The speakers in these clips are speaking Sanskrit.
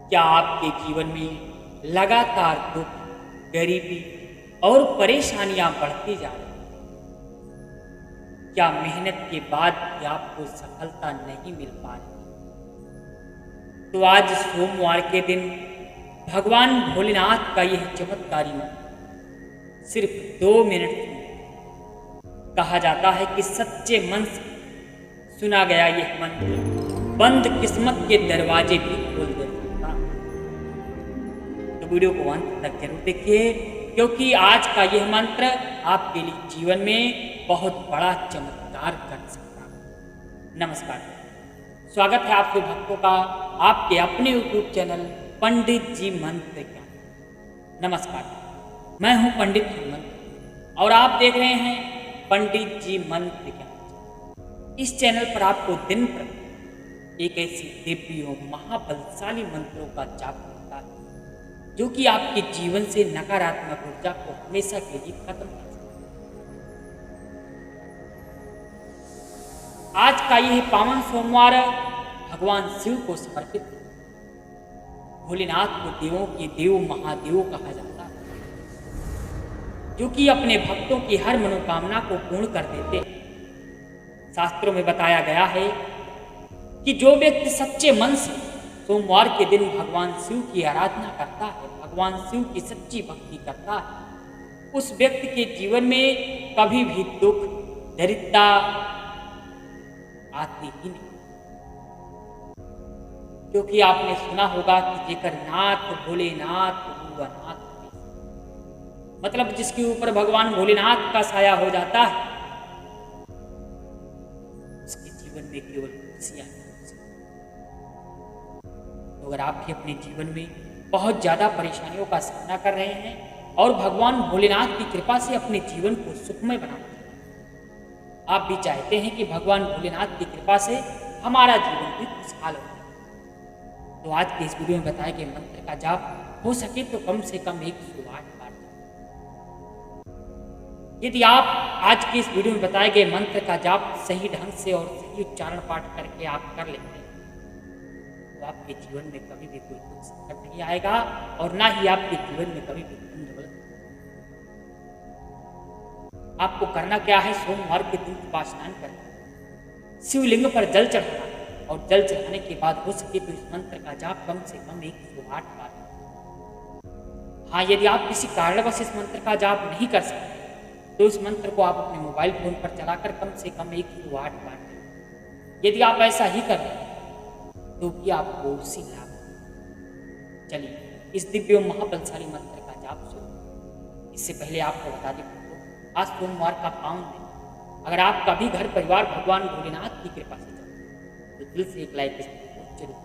क्या आपके जीवन में लगातार दुख, गरीबी और परेशानियां बढ़ती जा रही हैं? क्या मेहनत के बाद भी आपको सफलता नहीं मिल पा रही? तो आज सोमवार के दिन भगवान भोलेनाथ का यह चमत्कारी मंत्र सिर्फ 2 मिनट में कहा जाता है कि सच्चे मन से सुना गया यह मंत्र बंद किस्मत के दरवाजे भी खोल दे सकता है। तो वीडियो को अंत तक जरूर देखिए, क्योंकि आज का यह मंत्र आपके लिए जीवन में बहुत बड़ा चमत्कार कर सकता है। नमस्कार, स्वागत है आप सभी भक्तों का आपके अपने YouTube चैनल पंडित जी मंत्र ज्ञान। नमस्कार, मैं हूं पंडित हेमंत और आप देख रहे हैं पंडित जी मंत्र ज्ञान। इस चैनल पर आपको दिन प्रति एक ऐसी दिव्य महाबलशाली मंत्रों का जाप मिलता है जो कि आपके जीवन से नकारात्मक ऊर्जा को हमेशा के लिए खत्म कर सकता है। आज का यह पावन सोमवार भगवान शिव को समर्पित है। भोलेनाथ को देवों के देव महादेव कहा जाता है, जो कि अपने भक्तों की हर मनोकामना को पूर्ण कर देते हैं। शास्त्रों में बताया गया है कि जो व्यक्ति सच्चे मन से सोमवार के दिन भगवान शिव की आराधना करता है, भगवान शिव की सच्ची भक्ति करता है, उस व्यक्ति के जीवन में कभी भी दुख, दरिद्रता आती ही नहीं। क्योंकि आपने सुना होगा कि जेकर नाथ भोलेनाथ हुआ नाथ, मतलब जिसके ऊपर भगवान भोलेनाथ का साया हो जाता है उसके जीवन में केवल खुशियां नहीं। तो अगर आप भी अपने जीवन में बहुत ज्यादा परेशानियों का सामना कर रहे हैं और भगवान भोलेनाथ की कृपा से अपने जीवन को सुखमय बनाना चाहते हैं, आप भी चाहते हैं कि भगवान भोलेनाथ की कृपा से हमारा जीवन भी खुशहाल हो, तो आज के इस वीडियो में बताए गए मंत्र का जाप हो सके तो कम से कम 108 बार। यदि आप आज के इस वीडियो में बताए गए मंत्र का जाप सही ढंग से और सही उच्चारण पाठ करके आप कर लेते हैं तो आपके जीवन में कभी भी कोई दुख संकट नहीं आएगा और ना ही आपके जीवन में कभी भी धन दौलत। आपको करना क्या है, सोमवार के दिन सुबह स्नान करना, शिवलिंग पर जल चढ़ाना और जल चढ़ाने के बाद हो सके तो इस मंत्र का जाप कम से कम 108 बार। हाँ, यदि आप किसी कारणवश इस मंत्र का जाप नहीं कर सकते तो इस मंत्र को आप अपने मोबाइल फोन पर चलाकर कम से कम 108 बार करें। यदि आप ऐसा ही कर रहे हैं तो भी आपको उसी लाभ। चलिए इस दिव्य महाबलशाली मंत्र का जाप शुरू। इससे पहले आपको बता दें तो आज सोमवार का पावन दिन, अगर आपका भी घर परिवार भगवान भोलेनाथ की कृपा से तो दिल से एक लाइक जरूर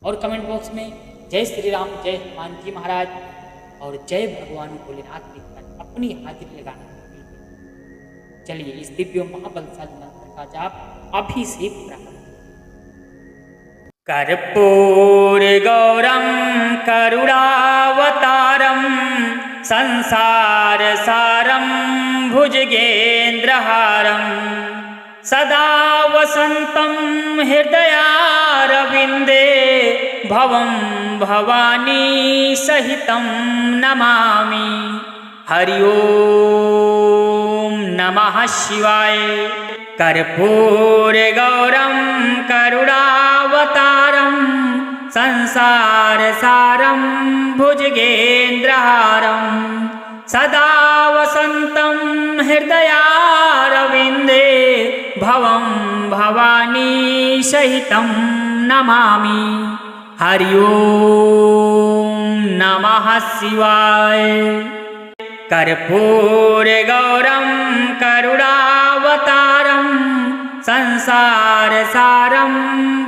और कमेंट बॉक्स में जय श्री राम, जय हनुमान जी महाराज और जय भगवान भोलेनाथ लिखकर अपनी हाजिरी लगाना। चलिए इस दिव्य महाबलशाली मंत्र का जाप अभी से प्रारंभ। कर्पूर गौरम करुणावतारम संसार सारम भुजगेन्द्रहारम सदा वसंतं हृदयारविंदे भवं भवानी सहितं नमामि। हरि ओम नमः शिवाय। कर्पूर गौरम करुणावतारम संसार सारम भुजगेन्द्रहारम सदा वसंतं हृदयारविंदे भवं भवानी सहितं नमामि। हरि ओम नमः शिवाय। कर्पूर गौरम करुणावतारम संसार सारम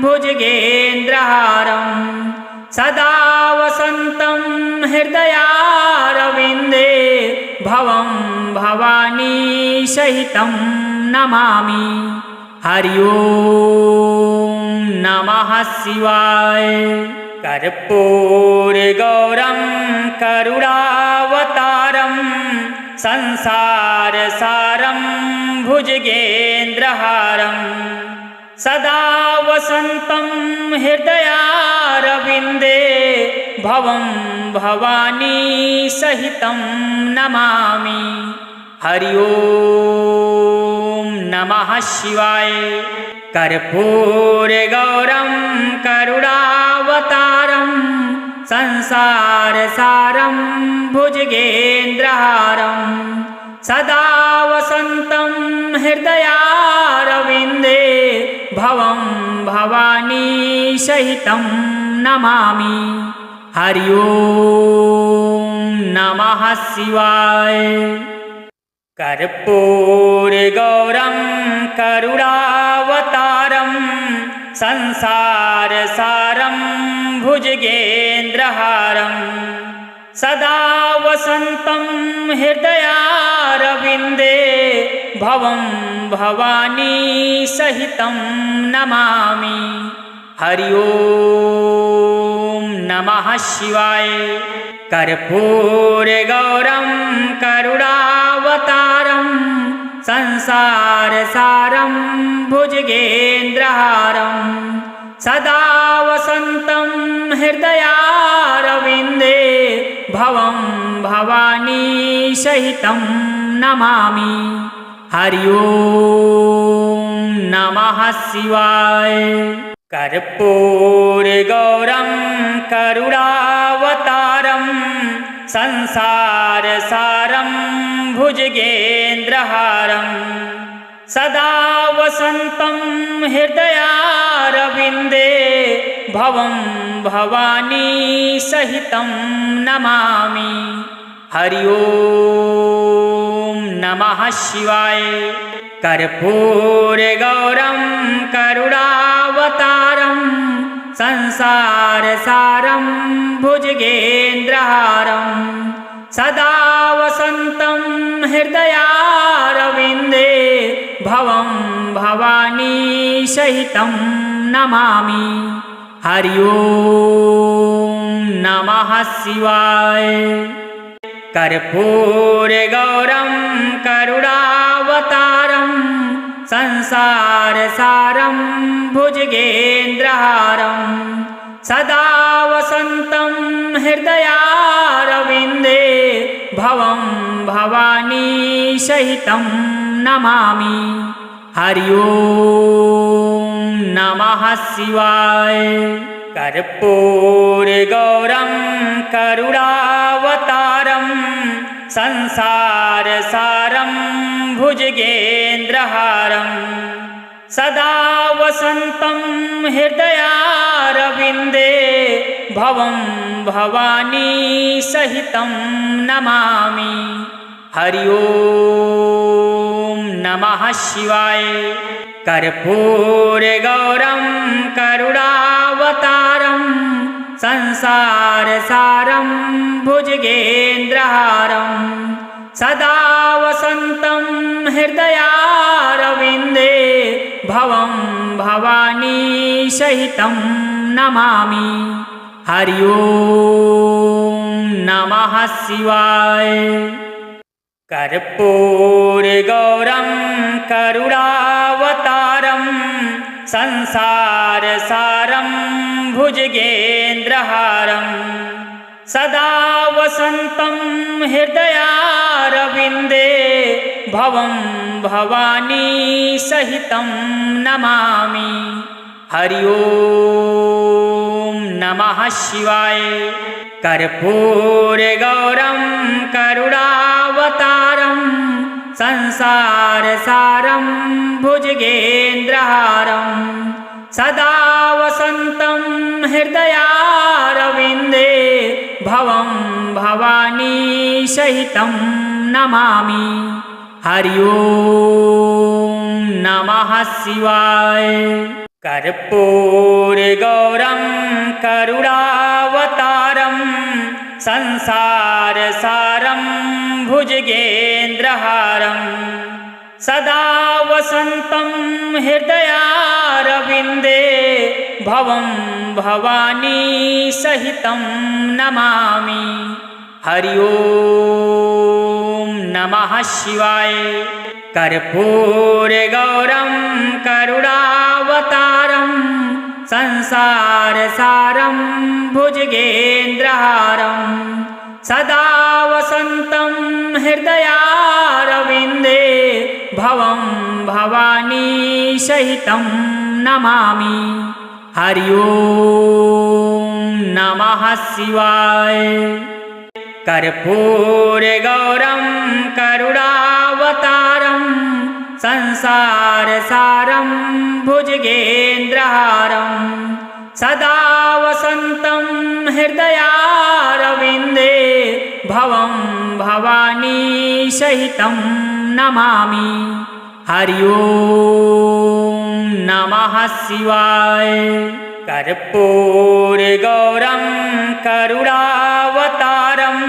भुजगेन्द्रहारम सदा वसंतं हृदयारविंदे भवं भवानी सहितं नमामि। हरि ओम नमः शिवाय। कर्पूर गौरम करुणावतारम संसार सारम भुजगेन्द्रहारम सदा वसन्तं हृदयारविन्दे भवं भवानी सहितं नमामि। हरि ओम नमः शिवाय। कर्पूरगौरं करुणावतारं संसारसारं भुजगेन्द्रहारं सदा वसन्तं हृदयारविन्दे भवं भवानी सहितं नमामि। हरि ओम नमः शिवाय। कर्पूरगौरं करुणावतारं संसारसारं भुजगेन्द्रहारं सदा वसन्तं हृदयारविन्दे भवं भवानी सहितं नमामि। हरि ओम नमः शिवाय। कर्पूरगौरं करुणावतारं संसारसारं भुजगेन्द्रहारं सदा वसन्तं हृदयारविन्दे भवं भवानी सहितं नमामि। हरि ओम नमः शिवाय। कर्पूरगौरं करुणावतारं संसारसारं भुजगेन्द्रहारं सदा वसन्तं हृदयारविन्दे भवं भवानी सहितं नमामि। हरि ओम नमः शिवाय। कर्पूरगौरं करुणावतारं संसारसारं भुजगेन्द्रहारं सदा वसन्तं हृदयारविन्दे भवं भवानी सहितं नमामि। हरि ओम नमः शिवाय। कर्पूरगौरं करुणावतारं संसारसारं भुजगेन्द्रहारं सदा वसन्तं हृदयारविन्दे भवं भवानी सहितं नमामि। हरि ओम नमः शिवाय। कर्पूरगौरं करुणावतारं संसारसारं भुजगेन्द्रहारं सदा वसन्तं हृदयारविन्दे भवं भवानी सहितं नमामि। हरि ओम नमः शिवाय। कर्पूरगौरं करुणावतारं संसारसारं भुजगेन्द्रहारं सदा वसन्तं हृदयारविन्दे भवं भवानी सहितं नमामि। हरि ओम नमः शिवाय। कर्पूरगौरं करुणावतारं संसारसारं भुजगेन्द्रहारं सदा वसन्तं हृदयारविन्दे भवं भवानी सहितं नमामि। हरि ओम नमः शिवाय। कर्पूरगौरं करुणावतारं संसारसारं भुजगेन्द्रहारं सदा वसन्तं हृदयारविन्दे भवं भवानी सहितं नमामि। हरि ओम नमः शिवाय। कर्पूरगौरं करुणावतारं संसारसारं भुजगेन्द्रहारं सदा वसन्तं हृदयारविन्दे भवं भवानी सहितं नमामि। हरि ओम नमः शिवाय। कर्पूरगौरं करुणावतारं संसारसारं भुजगेन्द्रहारं सदा वसन्तं हृदयारविन्दे भवं भवानी सहितं नमामि। हरि ओम नमः शिवाय। कर्पूरगौरं करुणावतारं संसारसारं भुजगेन्द्रहारं सदा वसन्तं हृदयारविन्दे भवं भवानी सहितं नमामि। हरि ओम नमः शिवाय। कर्पूरगौरं करुणावतारं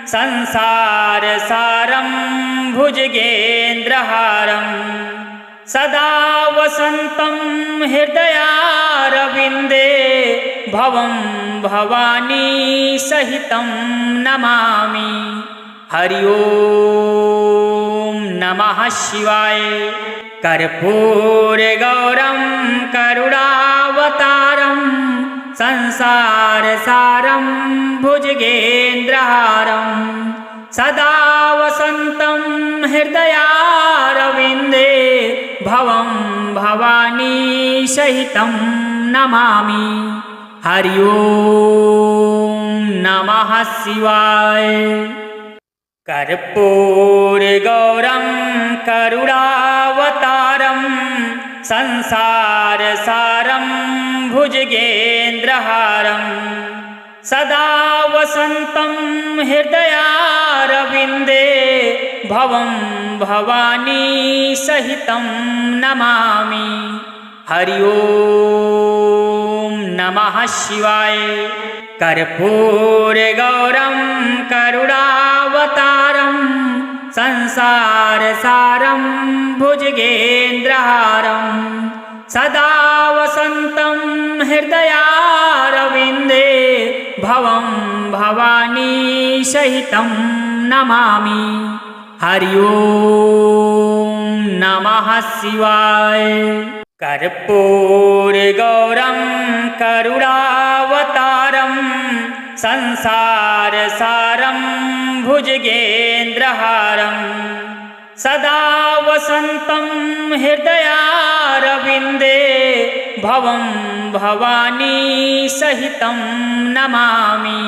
संसारसारं भुजगेन्द्रहारं सदा वसन्तं हृदयारविन्दे भवं भवानी सहितं नमामि। हरि ओम नमः शिवाय। कर्पूरगौरं करुणावतारं संसारसारं भुजगेन्द्रहारं सदा वसन्तं हृदयारविन्दे भवं भवानी सहितं नमामि। हरि ओम नमः शिवाय। कर्पूरगौरं करुणावतारं संसारसारं भुजगेन्द्रहारं सदा वसन्तं हृदयारविन्दे भवं भवानी सहितं नमामि। हरि ओम नमः शिवाय। कर्पूरगौरं करुणावतारं संसारसारं भुजगेन्द्रहारं सदा वसन्तं हृदयारविन्दे भवं भवानी सहितं नमामि। हरि ओम नमः शिवाय। कर्पूरगौरं करुणावतारं संसारसारं भुजगेन्द्रहारं सदा वसन्तं हृदयारविन्दे भवं भवानी सहितं नमामि।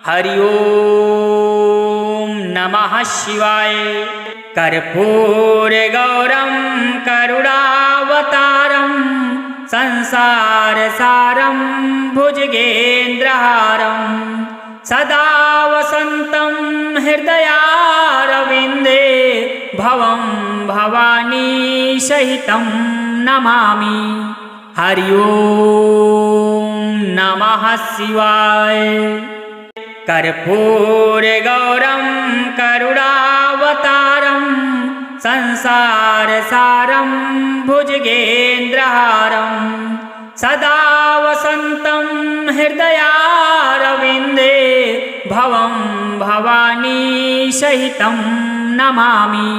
हरि ओम नमः शिवाय। कर्पूरगौरं करुणावतारं संसारसारं भुजगेन्द्रहारं सदा वसन्तं हृदयारविन्दे भवं भवानी सहितं नमामि। हरि ओम नमः शिवाय। कर्पूरगौरं करुणावतारं संसारसारं भुजगेन्द्रहारं सदा वसन्तं हृदयारविन्दे भवं भवानी सहितं नमामि।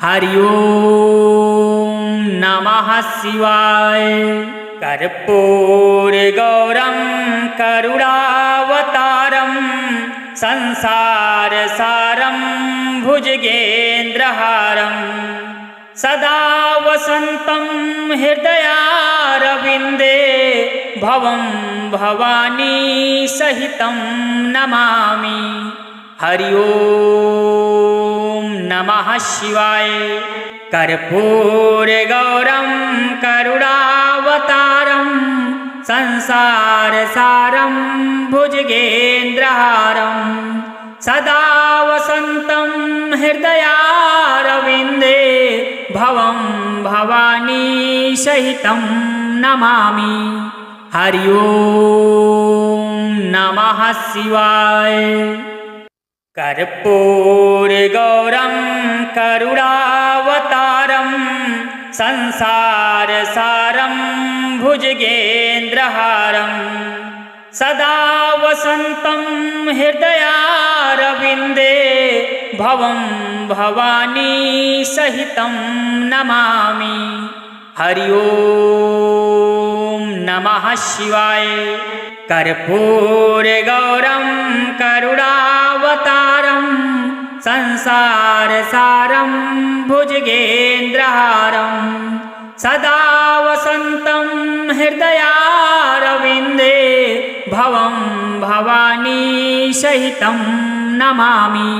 हरि ओम नमः शिवाय। कर्पूरगौरं करुणावतारं संसारसारं भुजगेन्द्रहारं सदा वसन्तं हृदयारविन्दे भवं भवानी सहितं नमामि। हरि ओम नमः शिवाय। कर्पूरगौरं करुणावतारं संसारसारं भुजगेन्द्रहारं सदा वसन्तं हृदयारविन्दे भवं भवानी सहितं नमामि। हरि ओम नमः शिवाय। कर्पूरगौरं करुणावतारं संसारसारं भुजगेन्द्रहारं सदा वसन्तं हृदयारविन्दे भवं भवानी सहितं नमामि। हरि ओम नमः शिवाय। कर्पूरगौरं करुणावतारं संसारसारं भुजगेन्द्रहारं सदा वसन्तं हृदयारविन्दे भवं भवानी सहितं नमामि।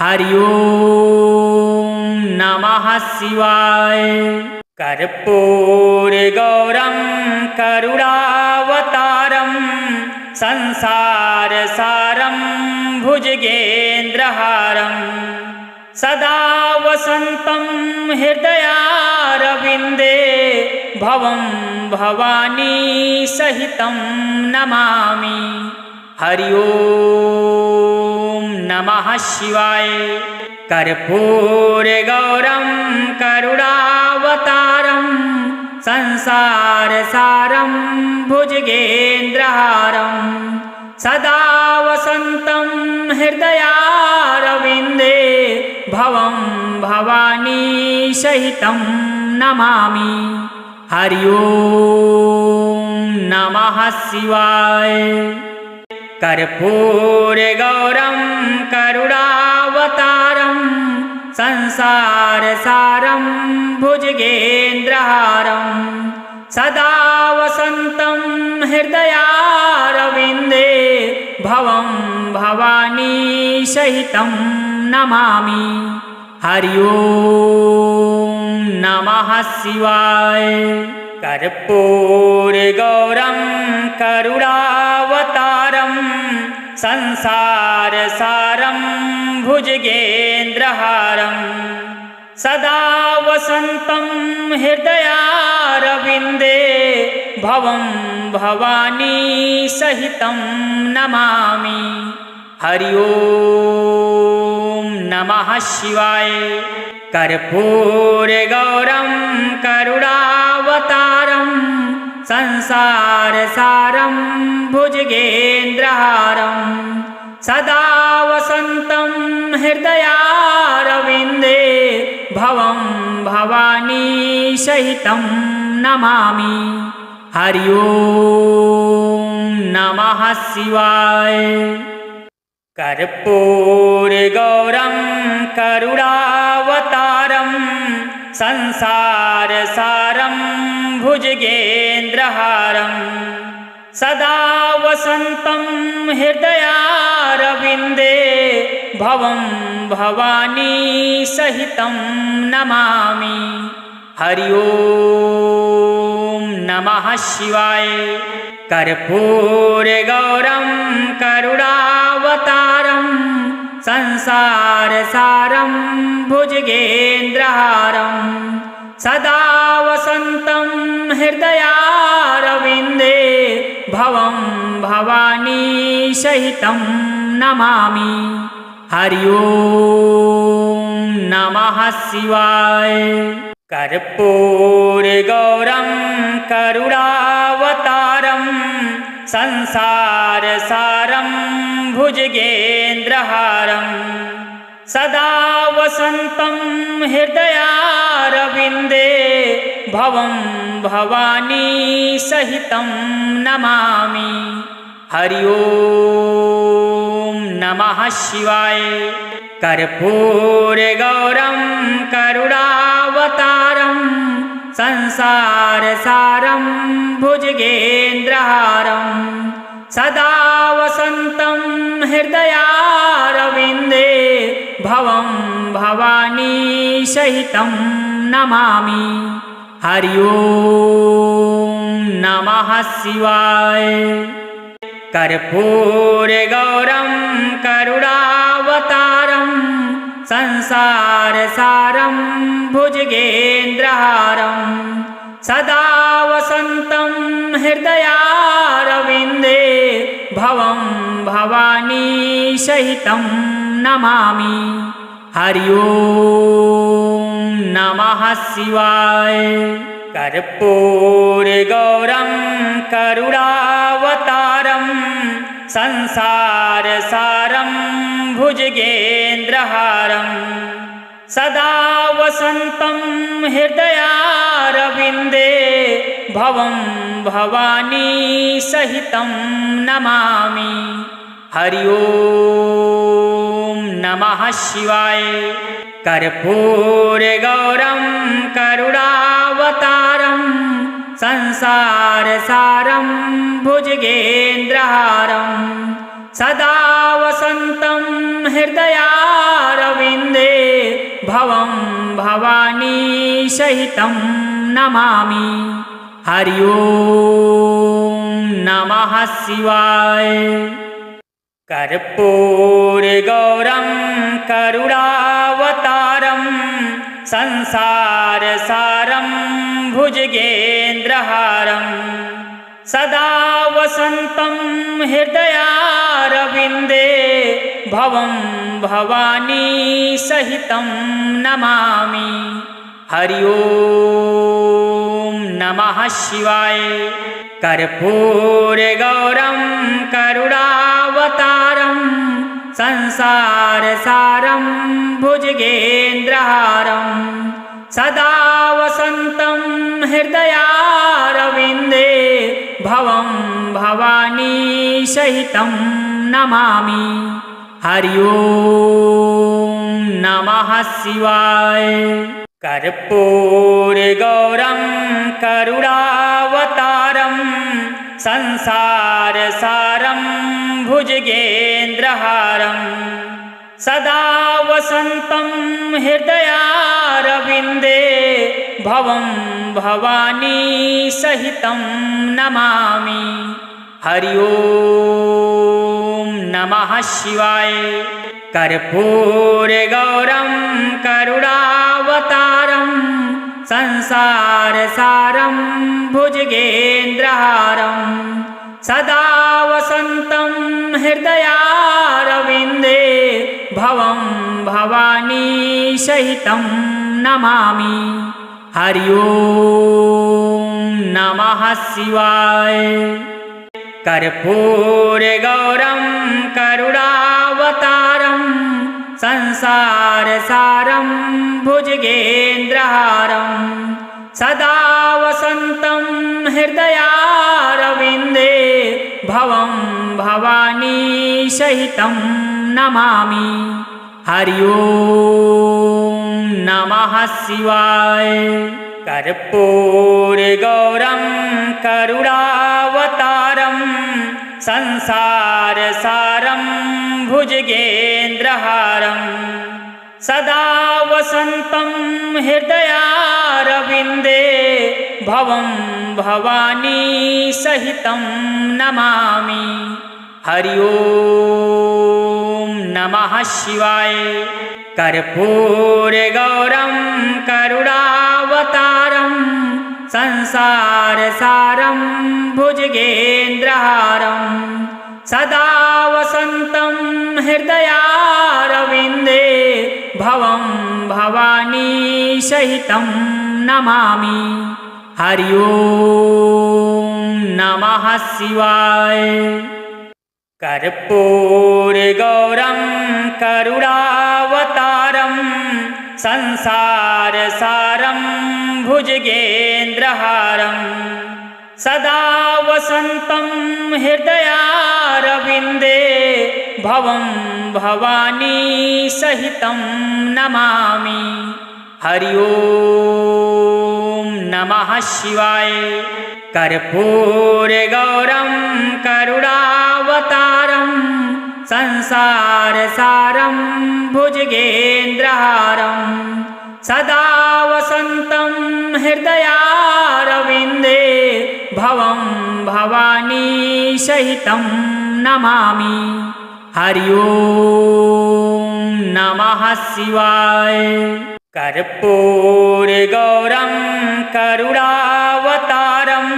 हरि ओम नमः शिवाय। कर्पूरगौरं करुणावतारं संसारसारं भुजगेन्द्रहारं सदा वसन्तं हृदयारविन्दे भवं भवानी सहितं नमामि। हरि ओम नमः शिवाय। कर्पूरगौरं करुणावतारं संसारसारं भुजगेन्द्रहारं सदा वसन्तं हृदयारविन्दे भवं भवानी सहितं नमामि। हरि ओम नमः शिवाय। कर्पूरगौरं करुणावतारं संसारसारं भुजगेन्द्रहारं सदा वसन्तं हृदयारविन्दे भवं भवानी सहितं नमामि। हरि ओम नमः शिवाय। कर्पूरगौरं करुणावतारं संसारसारं भुजगेन्द्रहारं सदा वसन्तं हृदयारविन्दे भवं भवानी सहितं नमामि। हरि ओम नमः शिवाय। कर्पूरगौरं करुणावतारं संसारसारं भुजगेन्द्रहारं सदा वसन्तं हृदयारविन्दे भवं भवानी सहितं नमामि। हरि ओम नमः शिवाय। कर्पूरगौरं करुणावतारं संसारसारं भुजगेन्द्रहारं सदा वसन्तं हृदयारविन्दे भवं भवानी सहितं नमामि। हरि ओम नमः शिवाय। कर्पूरगौरं करुणावतारं संसारसारं भुजगेन्द्रहारं सदा वसन्तं हृदयारविन्दे भवं भवानी सहितं नमामि। हरि ओम नमः शिवाय। कर्पूरगौरं करुणावतारं संसारसारं भुजगेन्द्रहारं सदा वसन्तं हृदयारविन्दे भवं भवानी सहितं नमामि। हरि ओम नमः शिवाय। कर्पूरगौरं करुणावतारं संसारसारं भुजगेन्द्रहारं सदा वसन्तं हृदयारविन्दे भवं भवानी सहितं नमामि। हरि ओम नमः शिवाय। कर्पूरगौरं करुणावतारं संसारसारं भुजगेन्द्रहारं सदा वसन्तं हृदयारविन्दे भवं भवानी सहितं नमामि। हरि ओम नमः शिवाय। कर्पूरगौरं करुणावतारं संसारसारं भुजगेन्द्रहारं सदा वसन्तं हृदयारविन्दे भवं भवानी सहितं नमामि। हरि ओम नमः शिवाय। कर्पूरगौरं करुणावतारं संसारसारं भुजगेन्द्रहारं सदा वसन्तं हृदयारविन्दे भवं भवानी सहितं नमामि। हरि ओम नमः शिवाय। कर्पूरगौरं करुणावतारं संसारसारं भुजगेन्द्रहारं सदा वसन्तं हृदयारविन्दे भवं भवानी सहितं नमामि। हरि ओम नमः शिवाय। कर्पूरगौरं करुणावतारं संसारसारं भुजगेन्द्रहारं सदा वसन्तं हृदयारविन्दे भवं भवानी सहितं नमामि। हरि ओम नमः शिवाय। कर्पूरगौरं करुणावतारं संसारसारं भुजगेन्द्रहारं सदा वसन्तं हृदयारविन्दे भवं भवानी सहितं नमामि। हरि ओम नमः शिवाय। कर्पूरगौरं करुणावतारं संसारसारं भुजगेन्द्रहारं सदा वसन्तं हृदयारविन्दे भवं भवानी सहितं नमामि। हरि ओम नमः शिवाय। कर्पूरगौरं करुणावतारं संसारसारं भुजगेन्द्रहारं सदा वसन्तं हृदयारविन्दे भवं भवानी सहितं नमामि। हरि ओम नमः शिवाय। कर्पूरगौरं करुणावतारं संसारसारं भुजगेन्द्रहारं सदा वसन्तं हृदयारविन्दे भवं भवानी सहितं नमामि। हरि ओम नमः शिवाय। कर्पूरगौरं करुणावतारं संसारसारं भुजगेन्द्रहारं सदा वसन्तं हृदयारविन्दे भवं भवानी सहितं नमामि। हरि ओम नमः शिवाय। कर्पूरगौरं करुणावतारं संसारसारं भुजगेन्द्रहारं सदा वसन्तं हृदयारविन्दे भवं भवानी सहितं नमामि। हरि ओम नमः शिवाय। कर्पूरगौरं करुणावतारं संसारसारं भुजगेन्द्रहारं सदा वसन्तं हृदयारविन्दे भवं भवानी सहितं नमामि। हरि ओम नमः शिवाय। कर्पूरगौरं करुणावतारं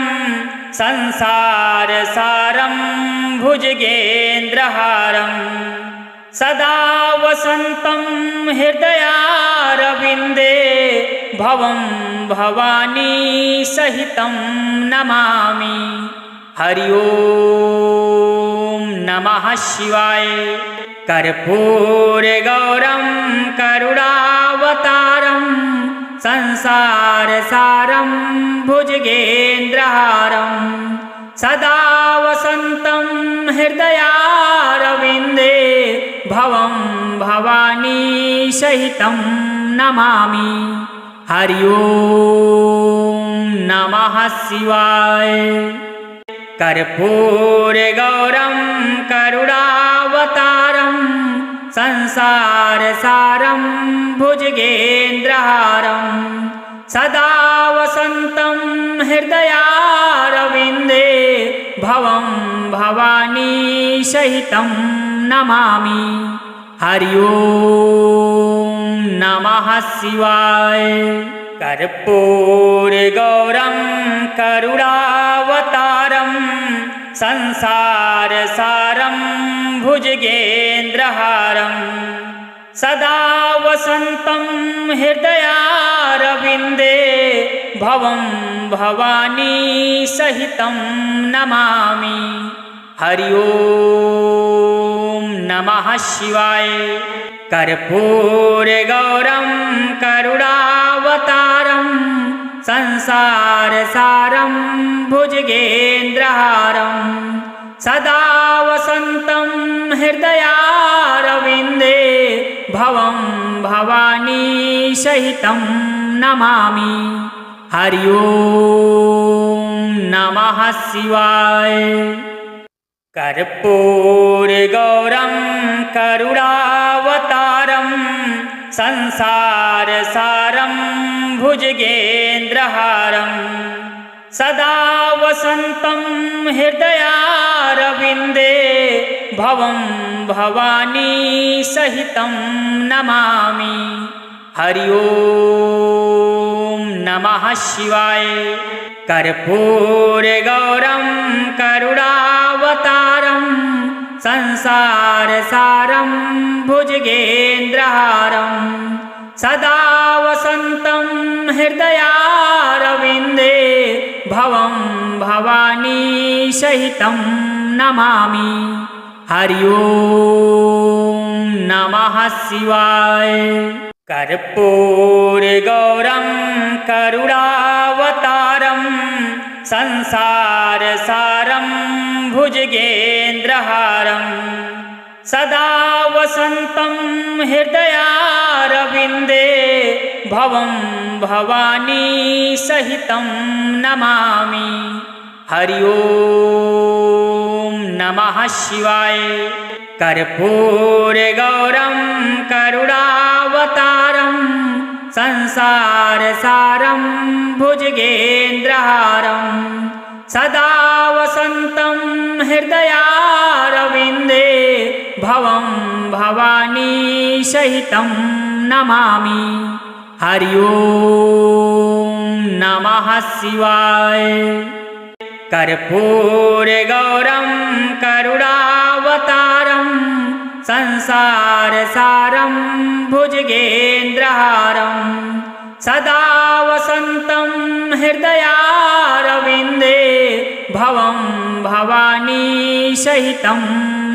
संसारसारं भुजगेन्द्रहारं सदा वसन्तं हृदयारविन्दे भवं भवानी सहितं नमामि। हरि ओम नमः शिवाय। कर्पूरगौरं करुणावतारं संसारसारं भुजगेन्द्रहारं सदा वसन्तं हृदयारविन्दे भवं भवानी सहितं नमामि। हरि ओम नमः शिवाय। कर्पूरगौरं करुणावतारं संसारसारं भुजगेन्द्रहारं सदा वसन्तं हृदयारविन्दे भवं भवानी सहितं नमामि। हरि ओम नमः शिवाय। कर्पूरगौरं करुणावतारं संसारसारं भुजगेन्द्रहारं सदा वसन्तं हृदयारविन्दे भवं भवानी सहितं नमामि। हरि ओम नमः शिवाय। कर्पूरगौरं करुणावतारं संसारसारं भुजगेन्द्रहारं सदा वसन्तं हृदयारविन्दे भवं भवानी सहितं नमामि। हरि ओम नमः शिवाय। कर्पूरगौरं करुणावतारं संसारसारं भुजगेन्द्रहारं सदा वसन्तं हृदयारविन्दे भवं भवानी सहितं नमामि। हरि ओम नमः शिवाय। कर्पूरगौरं करुणावतारं संसारसारं भुजगेन्द्रहारं सदा वसन्तं हृदयारविन्दे भवं भवानी सहितं नमामि। हरि ओम नमः शिवाय। कर्पूरगौरं करुणावतारं संसारसारं भुजगेन्द्रहारं सदा वसन्तं हृदयारविन्दे भवं भवानी सहितं नमामि। हरि ओम नमः शिवाय। कर्पूरगौरं करुणावतारं संसारसारं भुजगेन्द्रहारं सदा वसन्तं हृदयारविन्दे भवं भवानी सहितं नमामि। हरि ओम नमः शिवाय। कर्पूरगौरं करुणावतारं संसारसारं भुजगेन्द्रहारं सदा वसन्तं हृदयारविन्दे भवं भवानी सहितं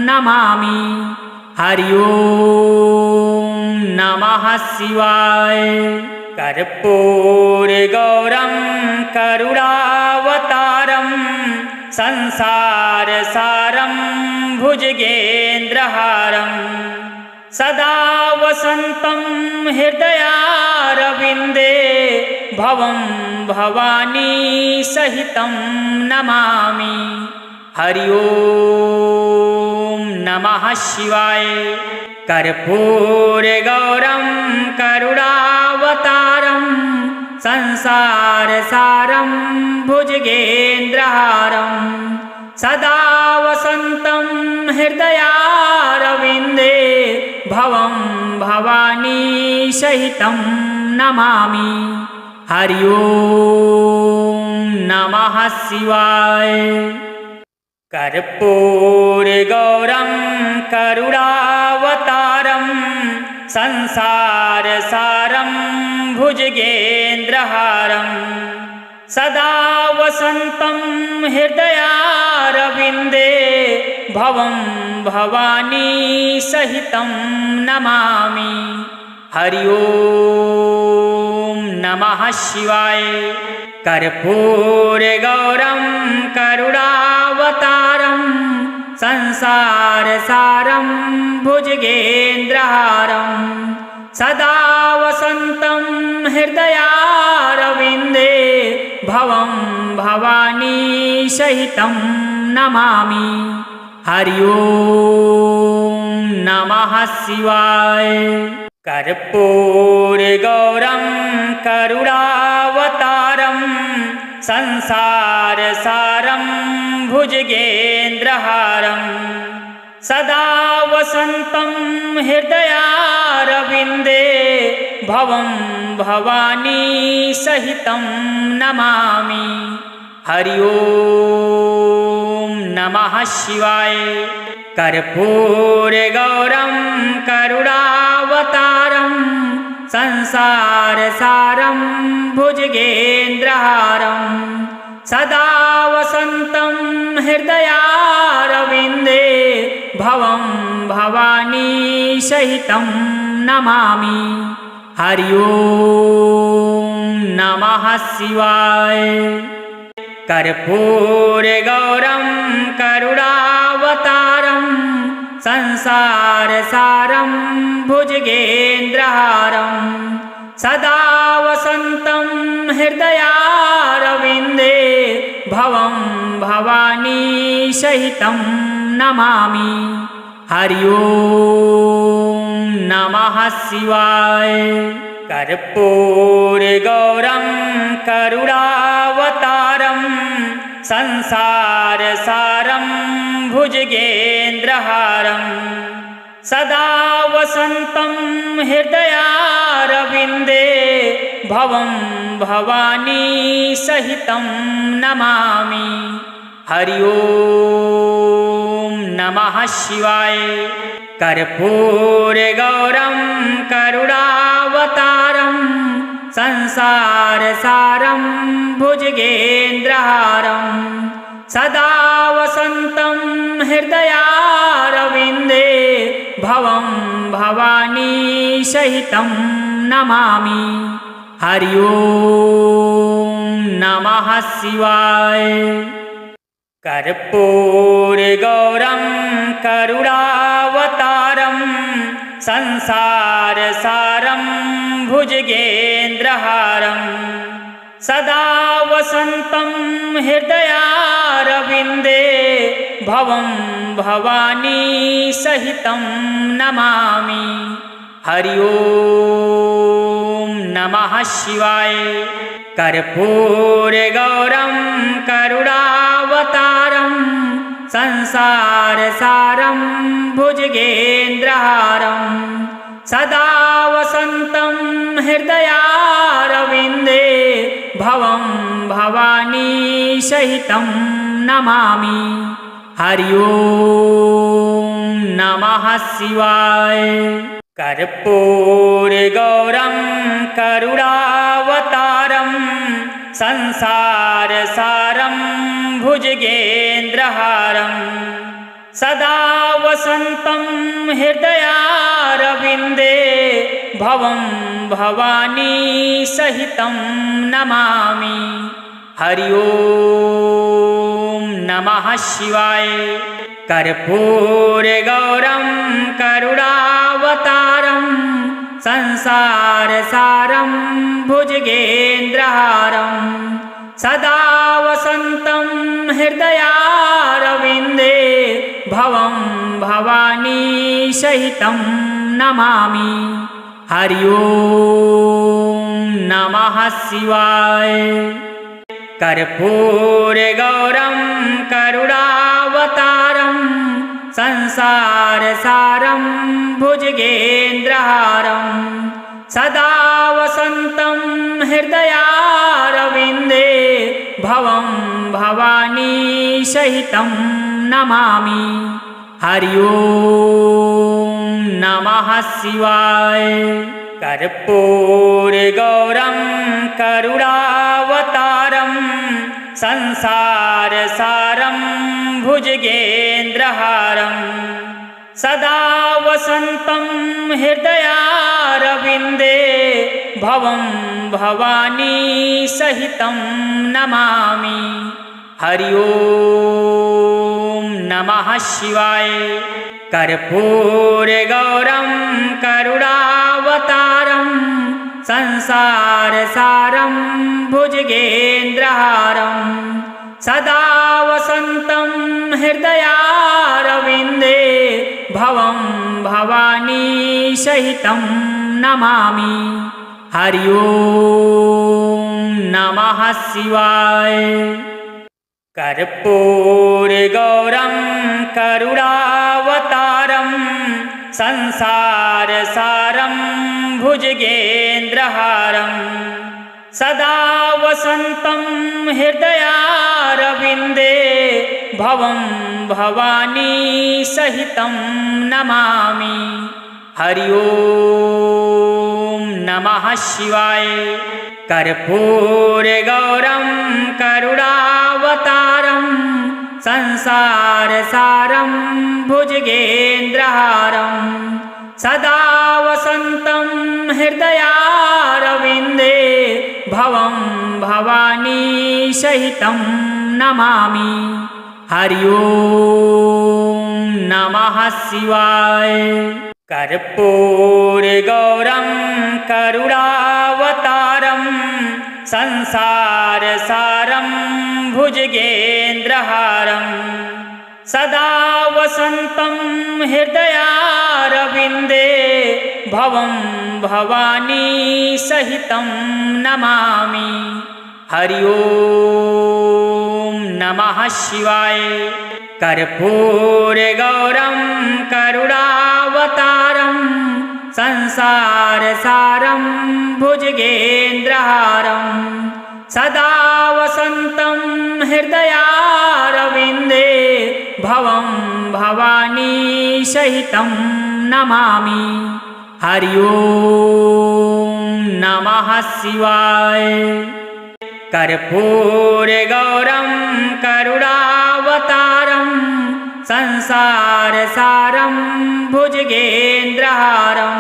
नमामि। हरि ओम नमः शिवाय। कर्पूरगौरं करुणावतारं संसारसारं भुजगेन्द्रहारं सदा वसन्तं हृदयारविन्दे भवं भवानी सहितं नमामि। हरि ओम नमः शिवाय। कर्पूरगौरं करुणावतारं संसारसारं भुजगेन्द्रहारं सदा वसन्तं हृदयारविन्दे भवं भवानी सहितं नमामि। हरि ओम नमः शिवाय। कर्पूरगौरं करुणावतारं संसारसारं भुजगेन्द्रहारं सदा वसन्तं हृदयारविन्दे भवं भवानी सहितं नमामि। हरि ओम नमः शिवाय। कर्पूरगौरं करुणावतारं संसारसारं भुजगेन्द्रहारं सदा वसन्तं हृदयारविन्दे भवं भवानी सहितं नमामि। हरि ओम नमः शिवाय। कर्पूरगौरं करुणावतारं संसारसारं भुजगेन्द्रहारं सदा वसन्तं हृदयारविन्दे भवं भवानी सहितं नमामि। हरि ओम नमः शिवाय। कर्पूरगौरं करुणावतारं संसारसारं भुजगेन्द्रहारं सदा वसन्तं हृदयारविन्दे भवं भवानी सहितं नमामि। हरि ओम नमः शिवाय। कर्पूरगौरं करुणावतारं संसारसारं भुजगेन्द्रहारं सदा वसन्तं हृदयारविन्दे भवं भवानी सहितं नमामि। हरि ओम नमः शिवाय। कर्पूरगौरं करुणावतारं संसारसारं भुजगेन्द्रहारं सदा वसन्तं हृदयारविन्दे भवं भवानी सहितं नमामि। हरि ओम नमः शिवाय। कर्पूरगौरं करुणावतारं संसारसारं भुजगेन्द्रहारं सदा वसन्तं हृदयारविन्दे भवं भवानी सहितं नमामि। हरि ओम नमः शिवाय। कर्पूरगौरं करुणावतारं संसारसारं भुजगेन्द्रहारं सदा वसन्तं हृदयारविन्दे भवं भवानी सहितं नमामि। हरि ओम नमः शिवाय। कर्पूरगौरं करुणावतारं संसारसारं भुजगेन्द्रहारं सदा वसन्तं हृदयारविन्दे भवं भवानी सहितं नमामि। हरि ओम नमः शिवाय। कर्पूरगौरं करुणावतारं संसारसारं भुजगेन्द्रहारं सदा वसन्तं हृदयारविन्दे भवं भवानी सहितं नमामि। हरि ओम नमः शिवाय। कर्पूरगौरं करुणावतारं संसारसारं भुजगेन्द्रहारं सदा वसन्तं हृदयारविन्दे भवं भवानी सहितं नमामि। हरि ओम नमः शिवाय। कर्पूरगौरं करुणावतारं संसारसारं भुजगेन्द्रहारं सदा वसन्तं हृदयारविन्दे भवं भवानी सहितं नमामि। हरि ओम नमः शिवाय। कर्पूरगौरं करुणावतारं संसारसारं भुजगेन्द्रहारं सदा वसन्तं हृदयारविन्दे भवं भवानी सहितं नमामि। हरि ओम नमः शिवाय। कर्पूरगौरं करुणावतारं संसारसारं भुजगेन्द्रहारं सदा वसन्तं हृदयारविन्दे भवं भवानी सहितं नमामि। हरि ओम नमः शिवाय। कर्पूरगौरं करुणावतारं संसारसारं भुजगेन्द्रहारं सदा वसन्तं हृदयारविन्दे भवं भवानी सहितं नमामि। हरि ओम नमः शिवाय। कर्पूरगौरं करुणावतारं संसारसारं भुजगेन्द्रहारं सदा वसन्तं हृदयारविन्दे भवं भवानी सहितं नमामि। हरि ओम नमः शिवाय। कर्पूरगौरं करुणावतारं संसारसारं भुजगेन्द्रहारं सदा वसन्तं हृदयारविन्दे भवं भवानी सहितं नमामि। हरि ओम नमः शिवाय। कर्पूरगौरं करुणावतारं संसारसारं भुजगेन्द्रहारं सदा वसन्तं हृदयारविन्दे भवं भवानी सहितं नमामि। हरि ओम नमः शिवाय। कर्पूरगौरं करुणावतारं संसारसारं भुजगेन्द्रहारं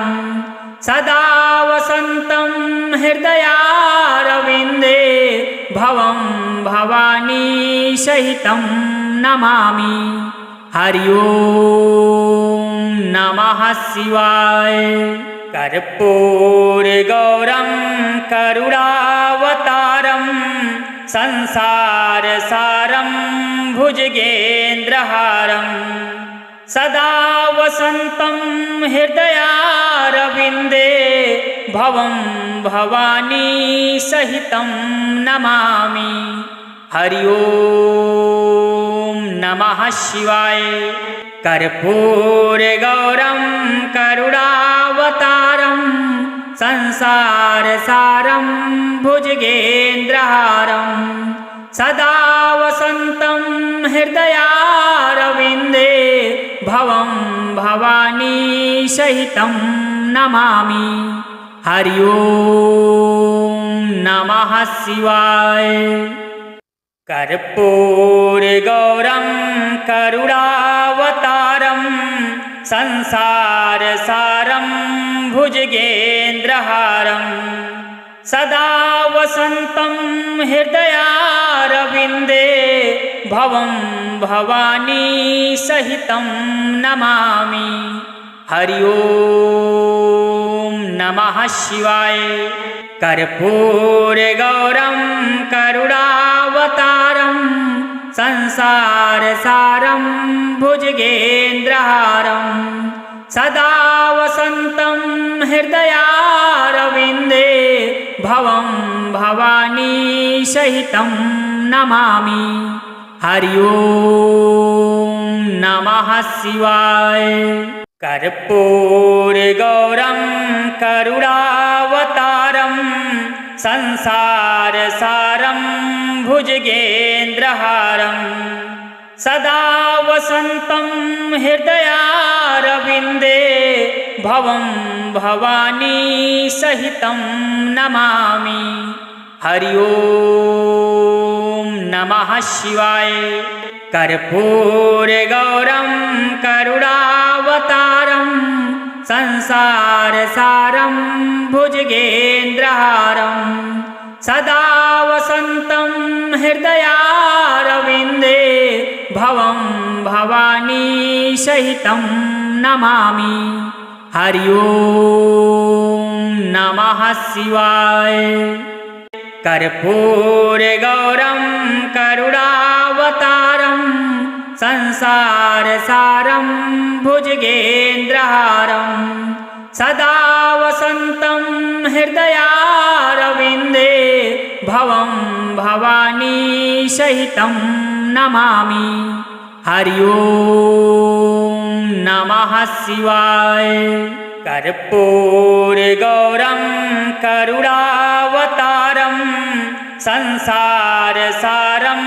सदा वसन्तं हृदयारविन्दे भवं भवानी सहितं नमामि। हरि ओम नमः शिवाय। कर्पूरगौरं करुणावतारं संसारसारं भुजगेन्द्रहारं सदा वसन्तं हृदयारविन्दे भवं भवानी सहितं नमामि। हरि ओम नमः शिवाय। कर्पूरगौरं करुणावतारं संसारसारं भुजगेन्द्रहारं सदा वसन्तं हृदयारविन्दे भवं भवानी सहितं नमामि। हरि ओम नमः शिवाय। कर्पूरगौरं करुणावतारं संसारसारं भुजगेन्द्रहारं सदा वसन्तं हृदयारविन्दे भवं भवानी सहितं नमामि। हरि ओम नमः शिवाय। कर्पूरगौरं करुणावतारं संसारसारं भुजगेन्द्रहारं सदा वसन्तं हृदयारविन्दे भवं भवानी सहितं नमामि। हरि ओम नमः शिवाय। कर्पूरगौरं करुणावतारं संसारसारं भुजगेन्द्रहारं सदा वसन्तं हृदयारविन्दे भवं भवानी सहितं नमामि। हरि ओम नमः शिवाय। कर्पूरगौरं करुणावतारं संसारसारं भुजगेन्द्रहारं सदा वसन्तं हृदयारविन्दे भवं भवानी सहितं नमामि। हरि ओम नमः शिवाय। कर्पूरगौरं करुणावतारं संसारसारं भुजगेन्द्रहारं सदा वसन्तं हृदयारविन्दे भवं भवानी सहितं नमामि। हरि ओम नमः शिवाय। कर्पूरगौरं करुणावतारं संसारसारं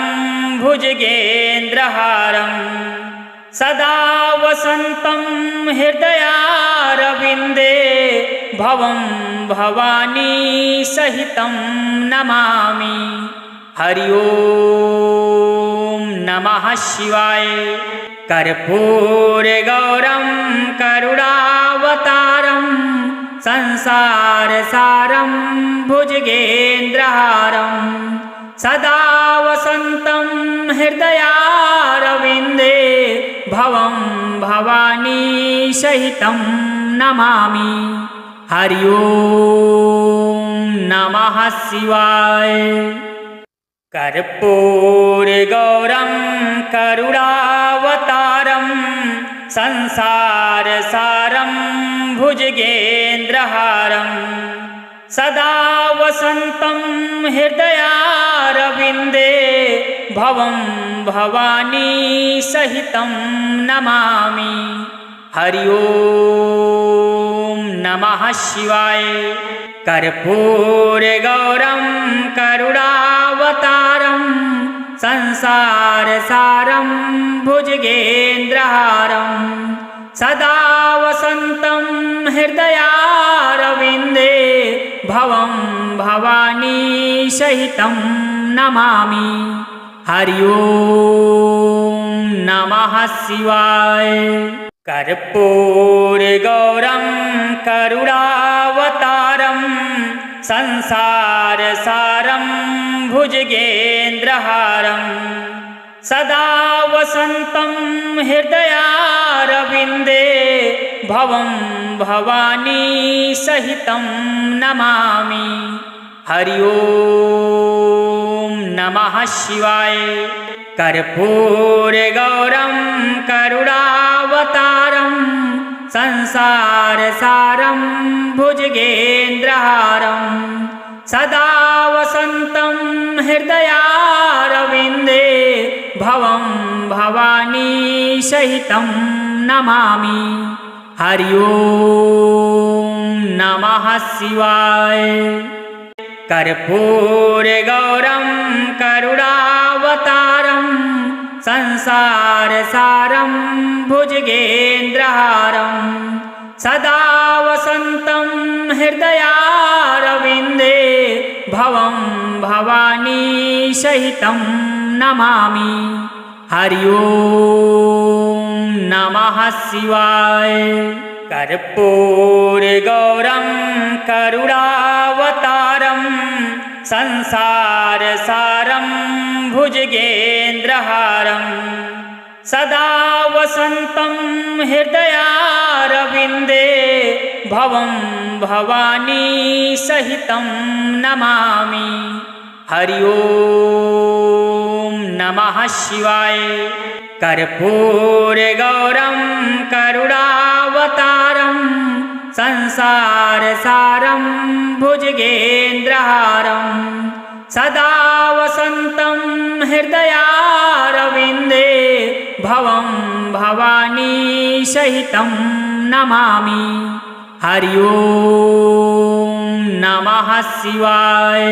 भुजगेन्द्रहारं सदा वसन्तं हृदयारविन्दे भवं भवानी सहितं नमामि। हरि ओम नमः शिवाय। कर्पूरगौरं करुणावतारं संसारसारं भुजगेन्द्रहारं सदा वसन्तं हृदयारविन्दे भवं भवानी सहितं नमामि। हरि ओम नमः शिवाय। कर्पूरगौरं करुणावतारं संसारसारं भुजगेन्द्रहारं सदा वसन्तं हृदयारविन्दे भवं भवानी सहितं नमामि। हरि ओम नमः शिवाय। कर्पूरगौरं करुणावतारं संसारसारं भुजगेन्द्रहारं सदा वसन्तं हृदयारविन्दे भवं भवानी सहितं नमामि। हरि ओम नमः शिवाय। कर्पूरगौरं करुणावतारं संसारसारं भुजगेन्द्रहारं सदा वसन्तं हृदयारविन्दे भवं भवानी सहितं नमामि। हरि ओम नमः शिवाय। कर्पूरगौरं करुणावतारं संसारसारं भुजगेन्द्रहारं सदा वसन्तं हृदयारविन्दे भवं भवानी सहितं नमामि। हरि ओम नमः शिवाय। कर्पूरगौरं करुणावतारं संसारसारं भुजगेन्द्रहारं सदा वसन्तं हृदयारविन्दे भवं भवानी सहितं नमामि। हरि ओम नमः शिवाय। कर्पूरगौरं करुणावतारं संसारसारं भुजगेन्द्रहारं सदा वसन्तं हृदयारविन्दे भवं भवानी सहितं नमामि। हरि ओम नमः शिवाय। कर्पूरगौरं करुणावतारं संसारसारं भुजगेन्द्रहारं सदा वसन्तं हृदयारविन्दे भवं भवानी सहितं नमामि। हरि ओम नमः शिवाय।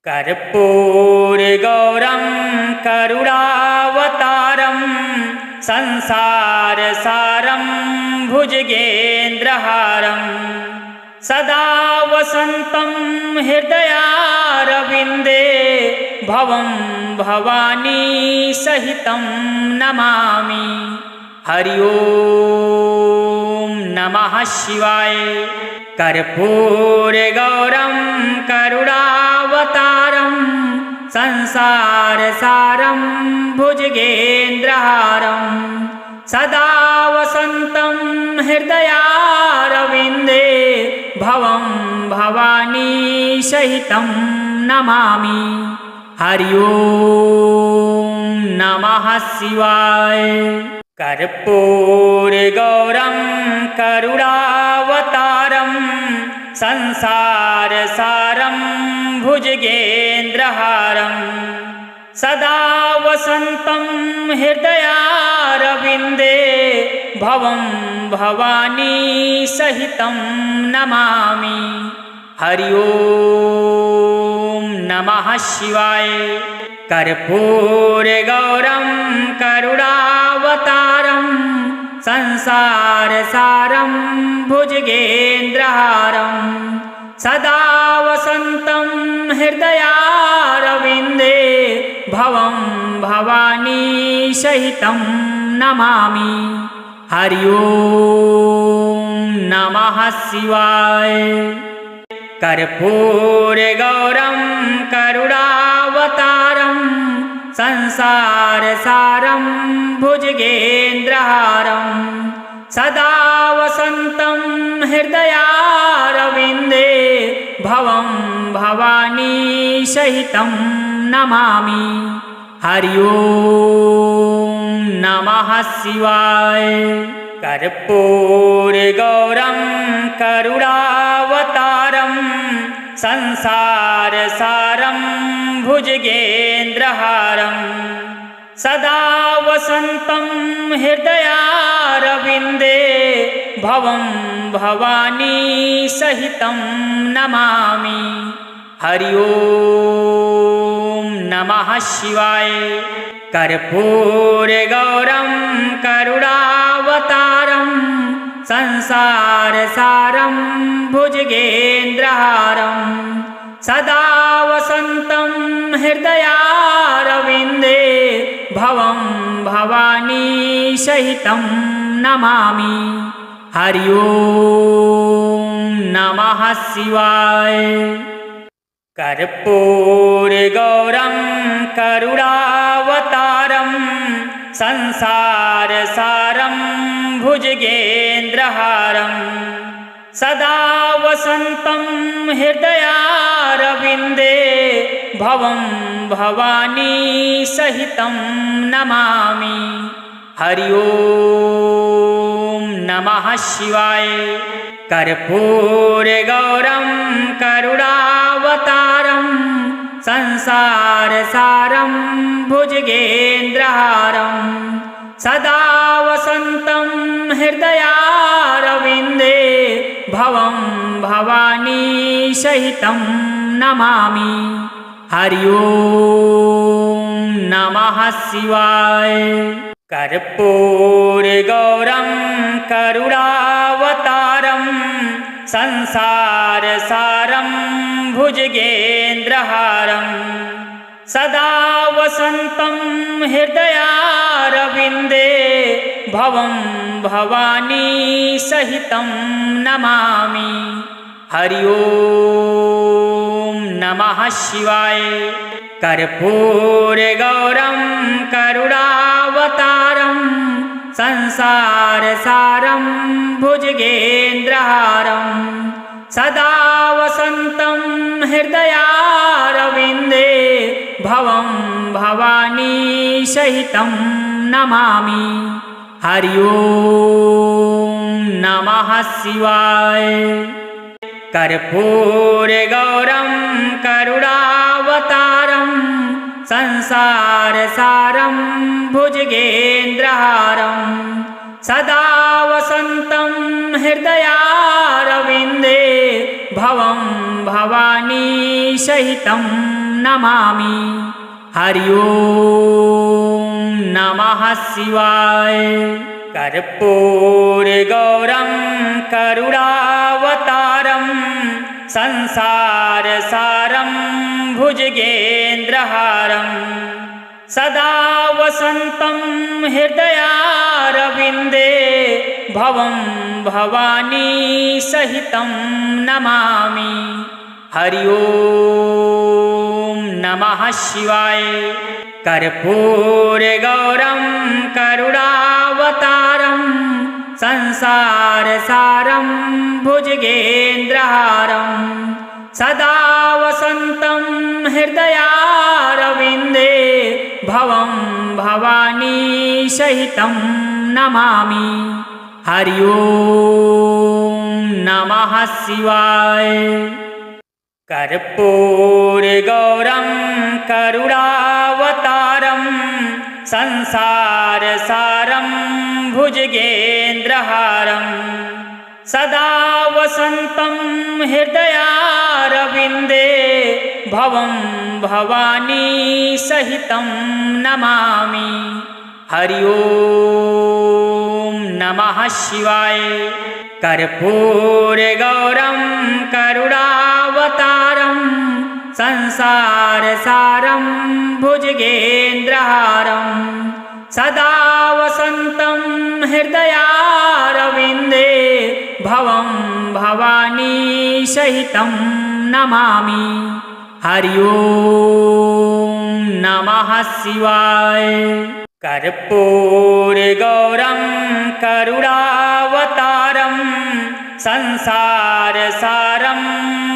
कर्पूरगौरं करुणावतारं संसारसारं भुजगेन्द्रहारं सदा वसन्तं हृदयारविन्दे भवं भवानी सहितं नमामि। हरि ओम नमः शिवाय। कर्पूरगौरं करुणावतारं संसारसारं भुजगेन्द्रहारं सदा वसन्तं हृदयारविन्दे भवं भवानी सहितं नमामि। हरि ओम नमः शिवाय। कर्पूरगौरं करुणावतारं संसारसारं भुजगेन्द्रहारं सदा वसन्तं हृदयारविन्दे भवं भवानी सहितं नमामि। हरि ओम नमः शिवाय। कर्पूरगौरं करुणावतारं संसारसारं भुजगेन्द्रहारं सदा वसन्तं हृदयारविन्दे भवं भवानी सहितं नमामि। हरि ओम नमः शिवाय। कर्पूरगौरं करुणावतारं संसारसारं भुजगेन्द्रहारं सदा वसन्तं हृदयारविन्दे भवं भवानी सहितं नमामि। हरि ओम नमः शिवाय। कर्पूरगौरं करुणावतारं संसारसारं भुजगेन्द्रहारं सदा वसन्तं हृदयारविन्दे भवं भवानी सहितं नमामि। हरि ओम नमः शिवाय। कर्पूरगौरं करुणावतारं संसारसारं भुजगेन्द्रहारं सदा वसन्तं हृदयारविन्दे भवं भवानी सहितं नमामि। हरि ओम नमः शिवाय। कर्पूरगौरं करुणावतारं संसारसारं भुजगेन्द्रहारं सदा वसन्तं हृदयारविन्दे भवं भवानी सहितं नमामि। हरि ओम नमः शिवाय। कर्पूरगौरं करुणावतारं संसारसारं भुजगेन्द्रहारं सदा वसन्तं हृदयारविन्दे भवं भवानी सहितं नमामि। हरि ओम नमः शिवाय। कर्पूरगौरं करुणावतारं संसारसारं भुजगेन्द्रहारं सदा वसन्तं हृदयारविन्दे भवं भवानी सहितं नमामि। हरि ओम नमः शिवाय। कर्पूरगौरं करुणावतारं संसारसारं भुजगेन्द्रहारं सदा वसन्तं हृदयारविन्दे भवं भवानी सहितं नमामि। हरि ओम नमः शिवाय। कर्पूरगौरं करुणावतारं संसारसारं भुजगेन्द्रहारं सदा वसन्तं हृदयारविन्दे भवं भवानी सहितं नमामि। हरि ओम नमः शिवाय। कर्पूरगौरं करुणावतारं संसारसारं भुजगेन्द्रहारं सदा वसन्तं हृदयारविन्दे भवं भवानी सहितं नमामि। हरि ओम नमः शिवाय। कर्पूरगौरं करुणावतारं संसारसारं भुजगेन्द्रहारं सदा वसन्तं हृदयारविन्दे भवं भवानी सहितं नमामि। हरि ओम नमः शिवाय। कर्पूरगौरं करुणावतारं संसारसारं भुजगेन्द्रहारं सदा वसन्तं हृदयारविन्दे भवं भवानी सहितं नमामि। हरि ओम नमः शिवाय। कर्पूरगौरं करुणावतारं संसारसारं भुजगेन्द्रहारं सदा वसन्तं हृदयारविन्दे भवं भवानी सहितं नमामि। हरि ओम नमः शिवाय। कर्पूरगौरं करुणावतारं संसारसारं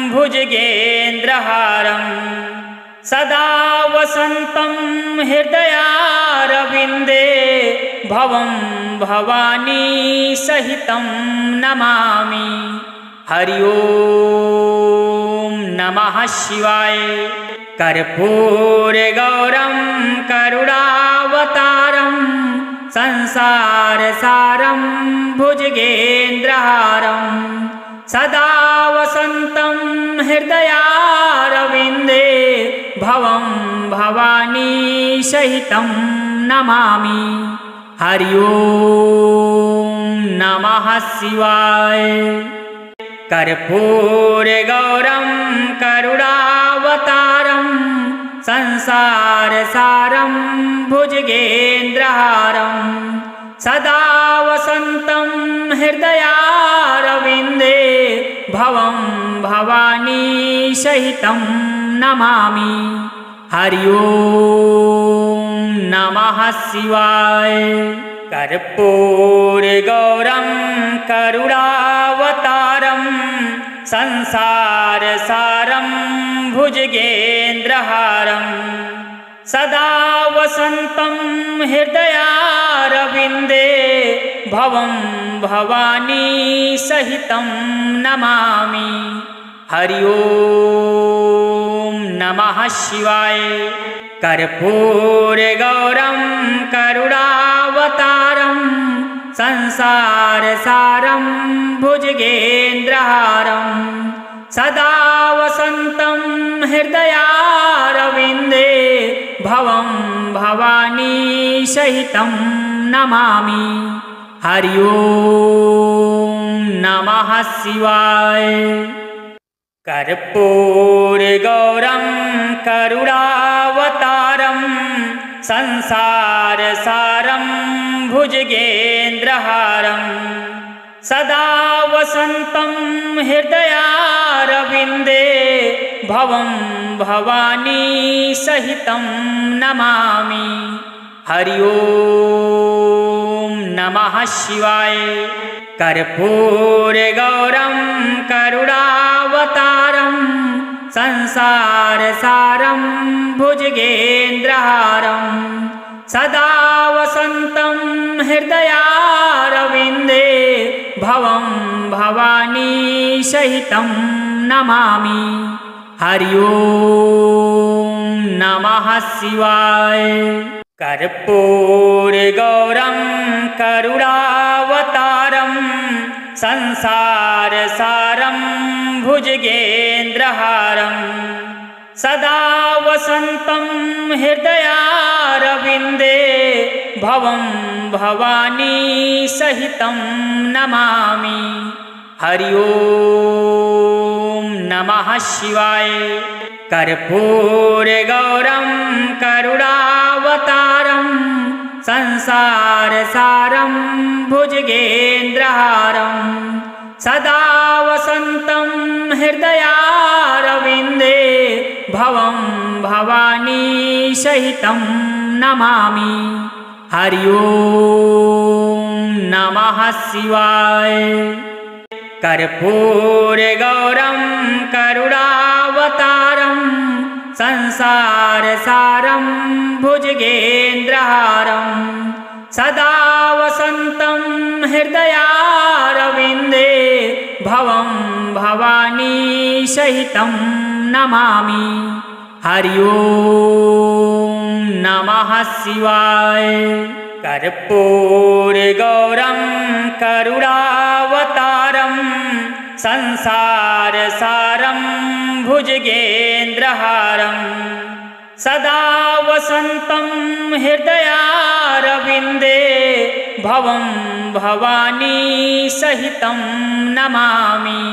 भुजगेन्द्रहारं सदा वसन्तं हृदयारविन्दे भवं भवानी सहितं नमामि। हरि ओम नमः शिवाय। कर्पूरगौरं करुणावतारं संसारसारं भुजगेन्द्रहारं सदा वसन्तं हृदयारविन्दे भवं भवानी सहितं नमामि। हरि ओम नमः शिवाय। कर्पूरगौरं करुणावतारं संसारसारं भुजगेन्द्रहारं सदा वसन्तं हृदयारविन्दे भवं भवानी सहितं नमामि। हरि ओम नमः शिवाय। कर्पूरगौरं करुणावतारं संसारसारं भुजगेन्द्रहारं सदा वसन्तं हृदयारविन्दे भवं भवानी सहितं नमामि। हरि ओम नमः शिवाय। कर्पूरगौरं करुणावतारं संसारसारं भुजगेन्द्रहारं सदा वसन्तं हृदयारविन्दे भवं भवानी सहितं नमामि। हरि ओम नमः शिवाय। कर्पूरगौरं करुणावतारं संसारसारं भुजगेन्द्रहारं सदा वसन्तं हृदयारविन्दे भवं भवानी सहितं नमामि। हरि ओम नमः शिवाय। कर्पूरगौरं करुणावतारं संसारसारं भुजगेन्द्रहारं सदा वसन्तं हृदयारविन्दे भवं भवानी सहितं नमामि। हरि ओम नमः शिवाय। कर्पूरगौरं करुणावतारं संसारसारं भुजगेन्द्रहारं सदा वसन्तं हृदयारविन्दे भवं भवानी सहितं नमामि। हरि ओम नमः शिवाय। कर्पूरगौरं करुणावतारं संसारसारं भुजगेन्द्रहारं सदा वसन्तं हृदयारविन्दे भवं भवानी सहितं नमामि। हरि ओम नमः शिवाय। कर्पूरगौरं करुणावतारं संसारसारं भुजगेन्द्रहारं सदा वसन्तं हृदयारविन्दे भवं भवानी सहितं नमामि। हरि ओम नमः शिवाय। कर्पूरगौरं करुणावतारं संसारसारं भुजगेन्द्रहारं सदा वसन्तं हृदयारविन्दे भवं भवानी सहितं नमामि।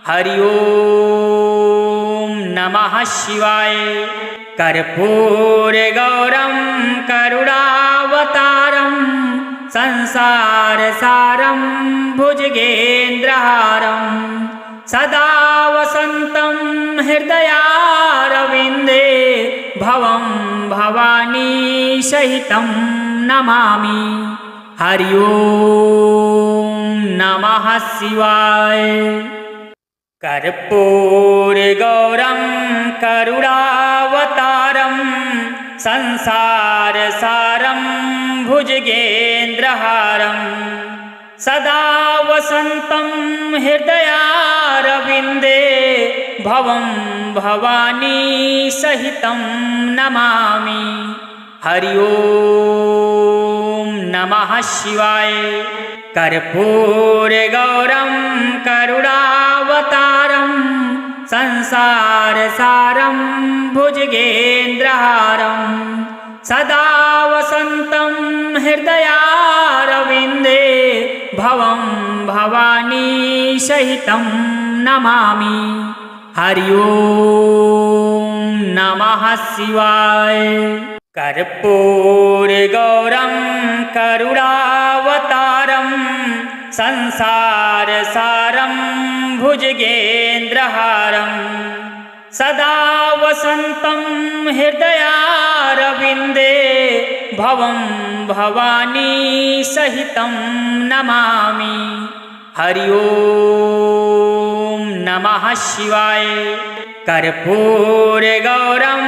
हरि ओम नमः शिवाय। कर्पूरगौरं करुणावतारं संसारसारं भुजगेन्द्रहारं सदा वसन्तं हृदयारविन्दे भवं भवानी सहितं नमामि। हरि ओम नमः शिवाय। कर्पूरगौरं करुणावतारं संसारसारं भुजगेन्द्रहारं सदा वसन्तं हृदयारविन्दे भवं भवानी सहितं नमामि। हरि ओम नमः शिवाय। कर्पूरगौरं करुणावतारं संसारसारं भुजगेन्द्रहारं सदा वसन्तं हृदयारविन्दे भवं भवानी सहितं नमामि। हरि ओम नमः शिवाय। कर्पूरगौरं करुणावतारं संसारसारं भुजगेन्द्रहारं सदा वसन्तं हृदयारविन्दे भवं भवानी सहितं नमामि। हरि ओम नमः शिवाय। कर्पूरगौरं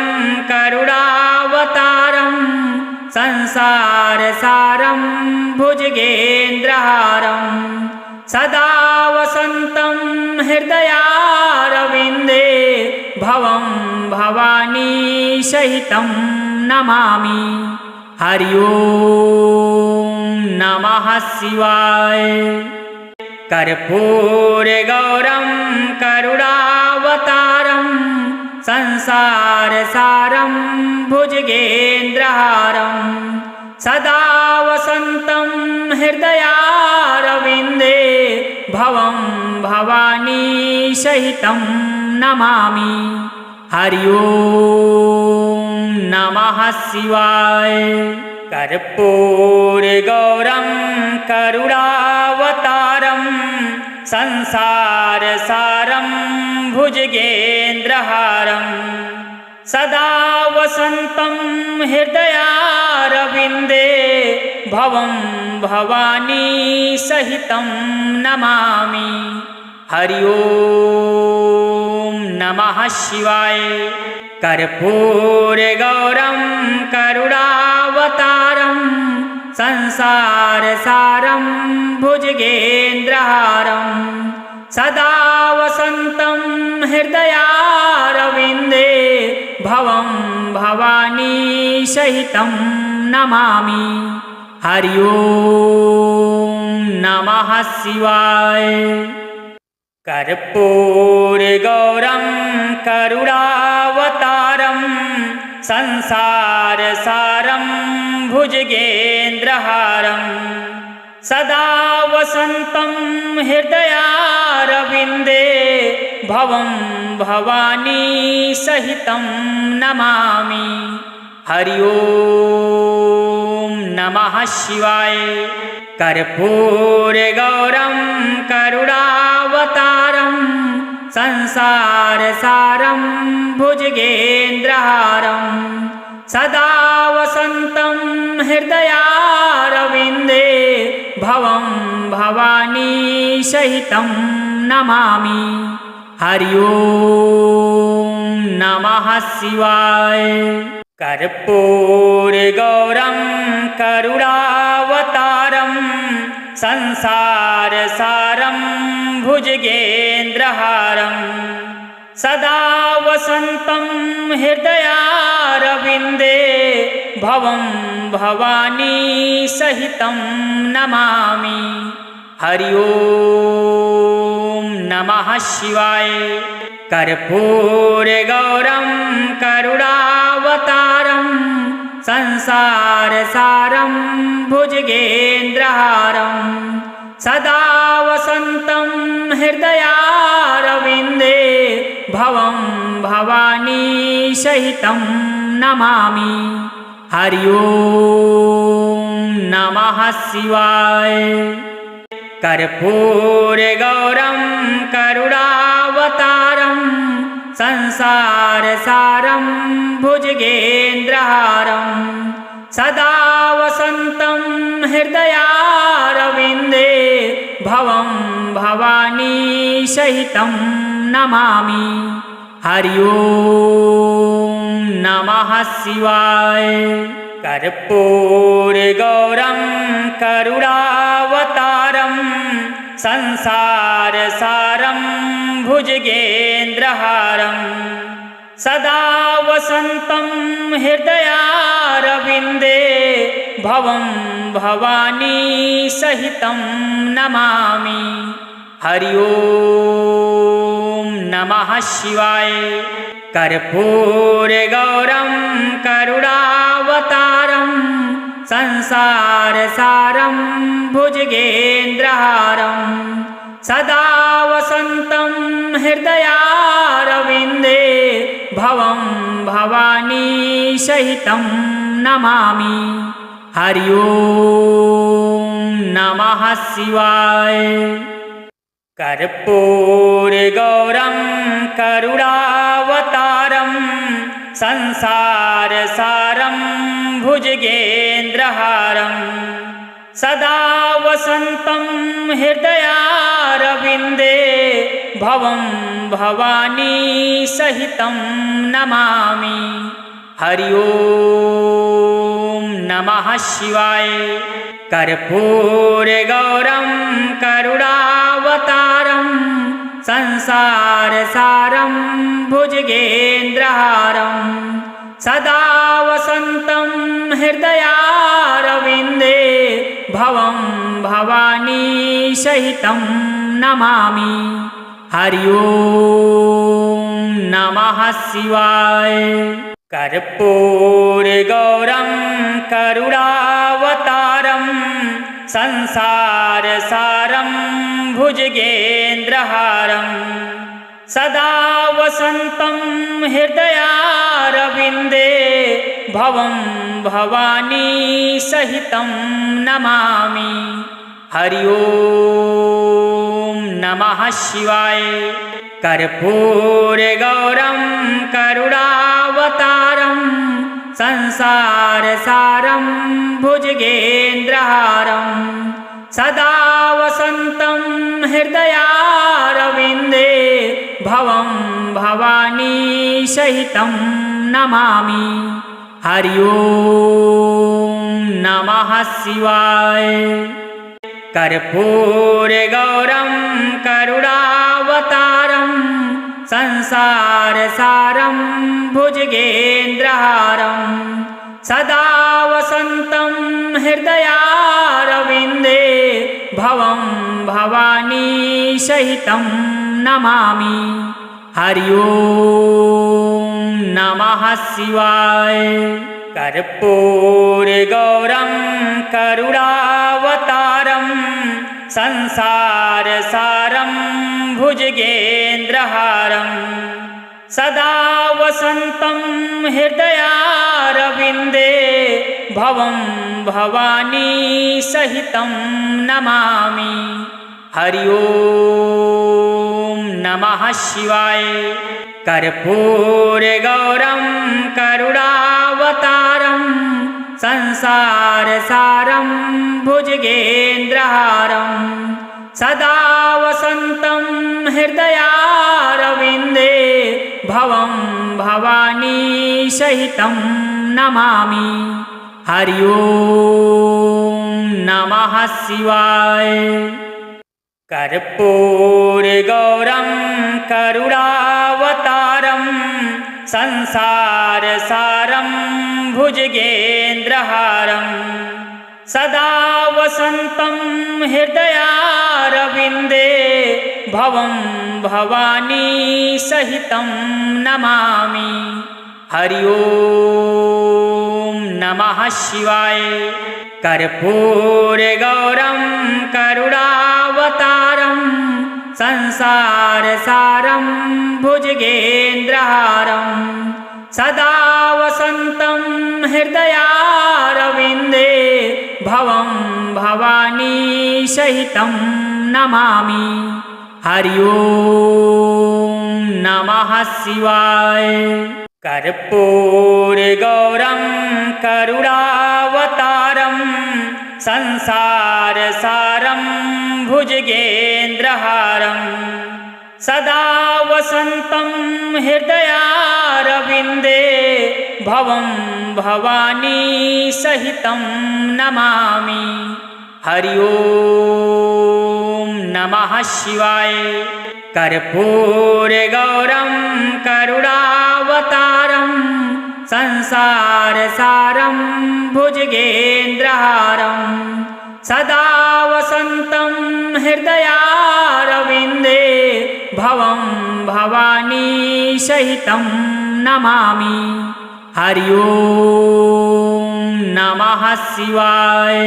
करुणावतारं संसारसारं भुजगेन्द्रहारं सदा वसन्तं हृदयारविन्दे भवं भवानी सहितं नमामि। हरि ओम नमः शिवाय। कर्पूरगौरं करुणावतारं संसारसारं भुजगेन्द्रहारं सदा वसन्तं हृदयारविन्दे भवं भवानी सहितं नमामि। हरि ओम नमः शिवाय। कर्पूरगौरं करुणावतारं संसारसारं भुजगेन्द्रहारं सदा वसन्तं हृदयारविन्दे भवं भवानी सहितं नमामि। हरि ओम नमः शिवाय। कर्पूरगौरं करुणावतारं संसारसारं भुजगेन्द्रहारं सदा वसन्तं हृदयारविन्दे भवं भवानी सहितं नमामि। हरि ओम नमः शिवाय। कर्पूरगौरं करुणावतारं संसारसारं भुजगेन्द्रहारं सदा वसन्तं हृदयारविन्दे भवं भवानी सहितं नमामि। हरि ओम नमः शिवाय। कर्पूरगौरं करुणावतारं संसारसारं भुजगेन्द्रहारं सदा वसन्तं हृदयारविन्दे भवं भवानी सहितं नमामि। हरि ओम नमः शिवाय। कर्पूरगौरं करुणावतारं संसारसारं भुजगेन्द्रहारं सदा वसन्तं हृदयारविन्दे भवं भवानी सहितं नमामि। हरि ओम नमः शिवाय। कर्पूरगौरं करुणावतारं संसारसारं भुजगेन्द्रहारं सदा वसन्तं हृदयारविन्दे भवं भवानी सहितं नमामि। हरि ओम नमः शिवाय। कर्पूरगौरं करुणावतारं संसारसारं भुजगेन्द्रहारं सदा वसन्तं हृदयारविन्दे भवं भवानी सहितं नमामि। हरि ओम नमः शिवाय। कर्पूरगौरं करुणावतारं संसारसारं भुजगेन्द्रहारं सदा वसन्तं हृदयारविन्दे भवं भवानी सहितं नमामि। हरि ओम नमः शिवाय। कर्पूरगौरं करुणावतारं संसारसारं भुजगेन्द्रहारं सदा वसन्तं हृदयारविन्दे भवं भवानी सहितं नमामि। हरि ओम नमः शिवाय। कर्पूरगौरं करुणावतारं संसारसारं भुजगेन्द्रहारं सदा वसन्तं हृदयारविन्दे भवं भवानी सहितं नमामि। हरि ओम नमः शिवाय। कर्पूरगौरं करुणावतारं संसारसारं भुजगेन्द्रहारं सदा वसन्तं हृदयारविन्दे भवं भवानी सहितं नमामि। हरि ओम नमः शिवाय। कर्पूरगौरं करुणावतारं संसारसारं भुजगेन्द्रहारं सदा वसन्तं हृदयारविन्दे भवं भवानी सहितं नमामि। हरि ओम नमः शिवाय। कर्पूरगौरं करुणावतारं संसारसारं भुजगेन्द्रहारं सदा वसन्तं हृदयारविन्दे भवं भवानी सहितं नमामि। हरि ओम नमः शिवाय। कर्पूरगौरं करुणावतारं संसारसारं भुजगेन्द्रहारं सदा वसन्तं हृदयारविन्दे भवं भवानी सहितं नमामि। हरि ओम नमः शिवाय। कर्पूरगौरं करुणावतारं संसारसारं भुजगेन्द्रहारं सदा वसन्तं हृदयारविन्दे भवं भवानी सहितं नमामि। हरि ओम नमः शिवाय। कर्पूरगौरं करुणावतारं संसारसारं भुजगेन्द्रहारं सदा वसन्तं हृदयारविन्दे भवं भवानी सहितं नमामि। हरि ओम नमः शिवाय। कर्पूरगौरं करुणावतारं संसारसारं भुजगेन्द्रहारं सदा वसन्तं हृदयारविन्दे भवं भवानी सहितं नमामि। हरि ओम नमः शिवाय। कर्पूरगौरं करुणावतारं संसारसारं भुजगेन्द्रहारं सदा वसन्तं हृदयारविन्दे भवं भवानी सहितं नमामि। हरि ओम नमः शिवाय। कर्पूरगौरं करुणावतारं संसारसारं भुजगेन्द्रहारं सदा वसन्तं हृदयारविन्दे भवं भवानी सहितं नमामि। हरि ओम नमः शिवाय। कर्पूरगौरं करुणावतारं संसारसारं भुजगेन्द्रहारं सदा वसन्तं हृदयारविन्दे भवं भवानी सहितं नमामि। हरि ओम नमः शिवाय।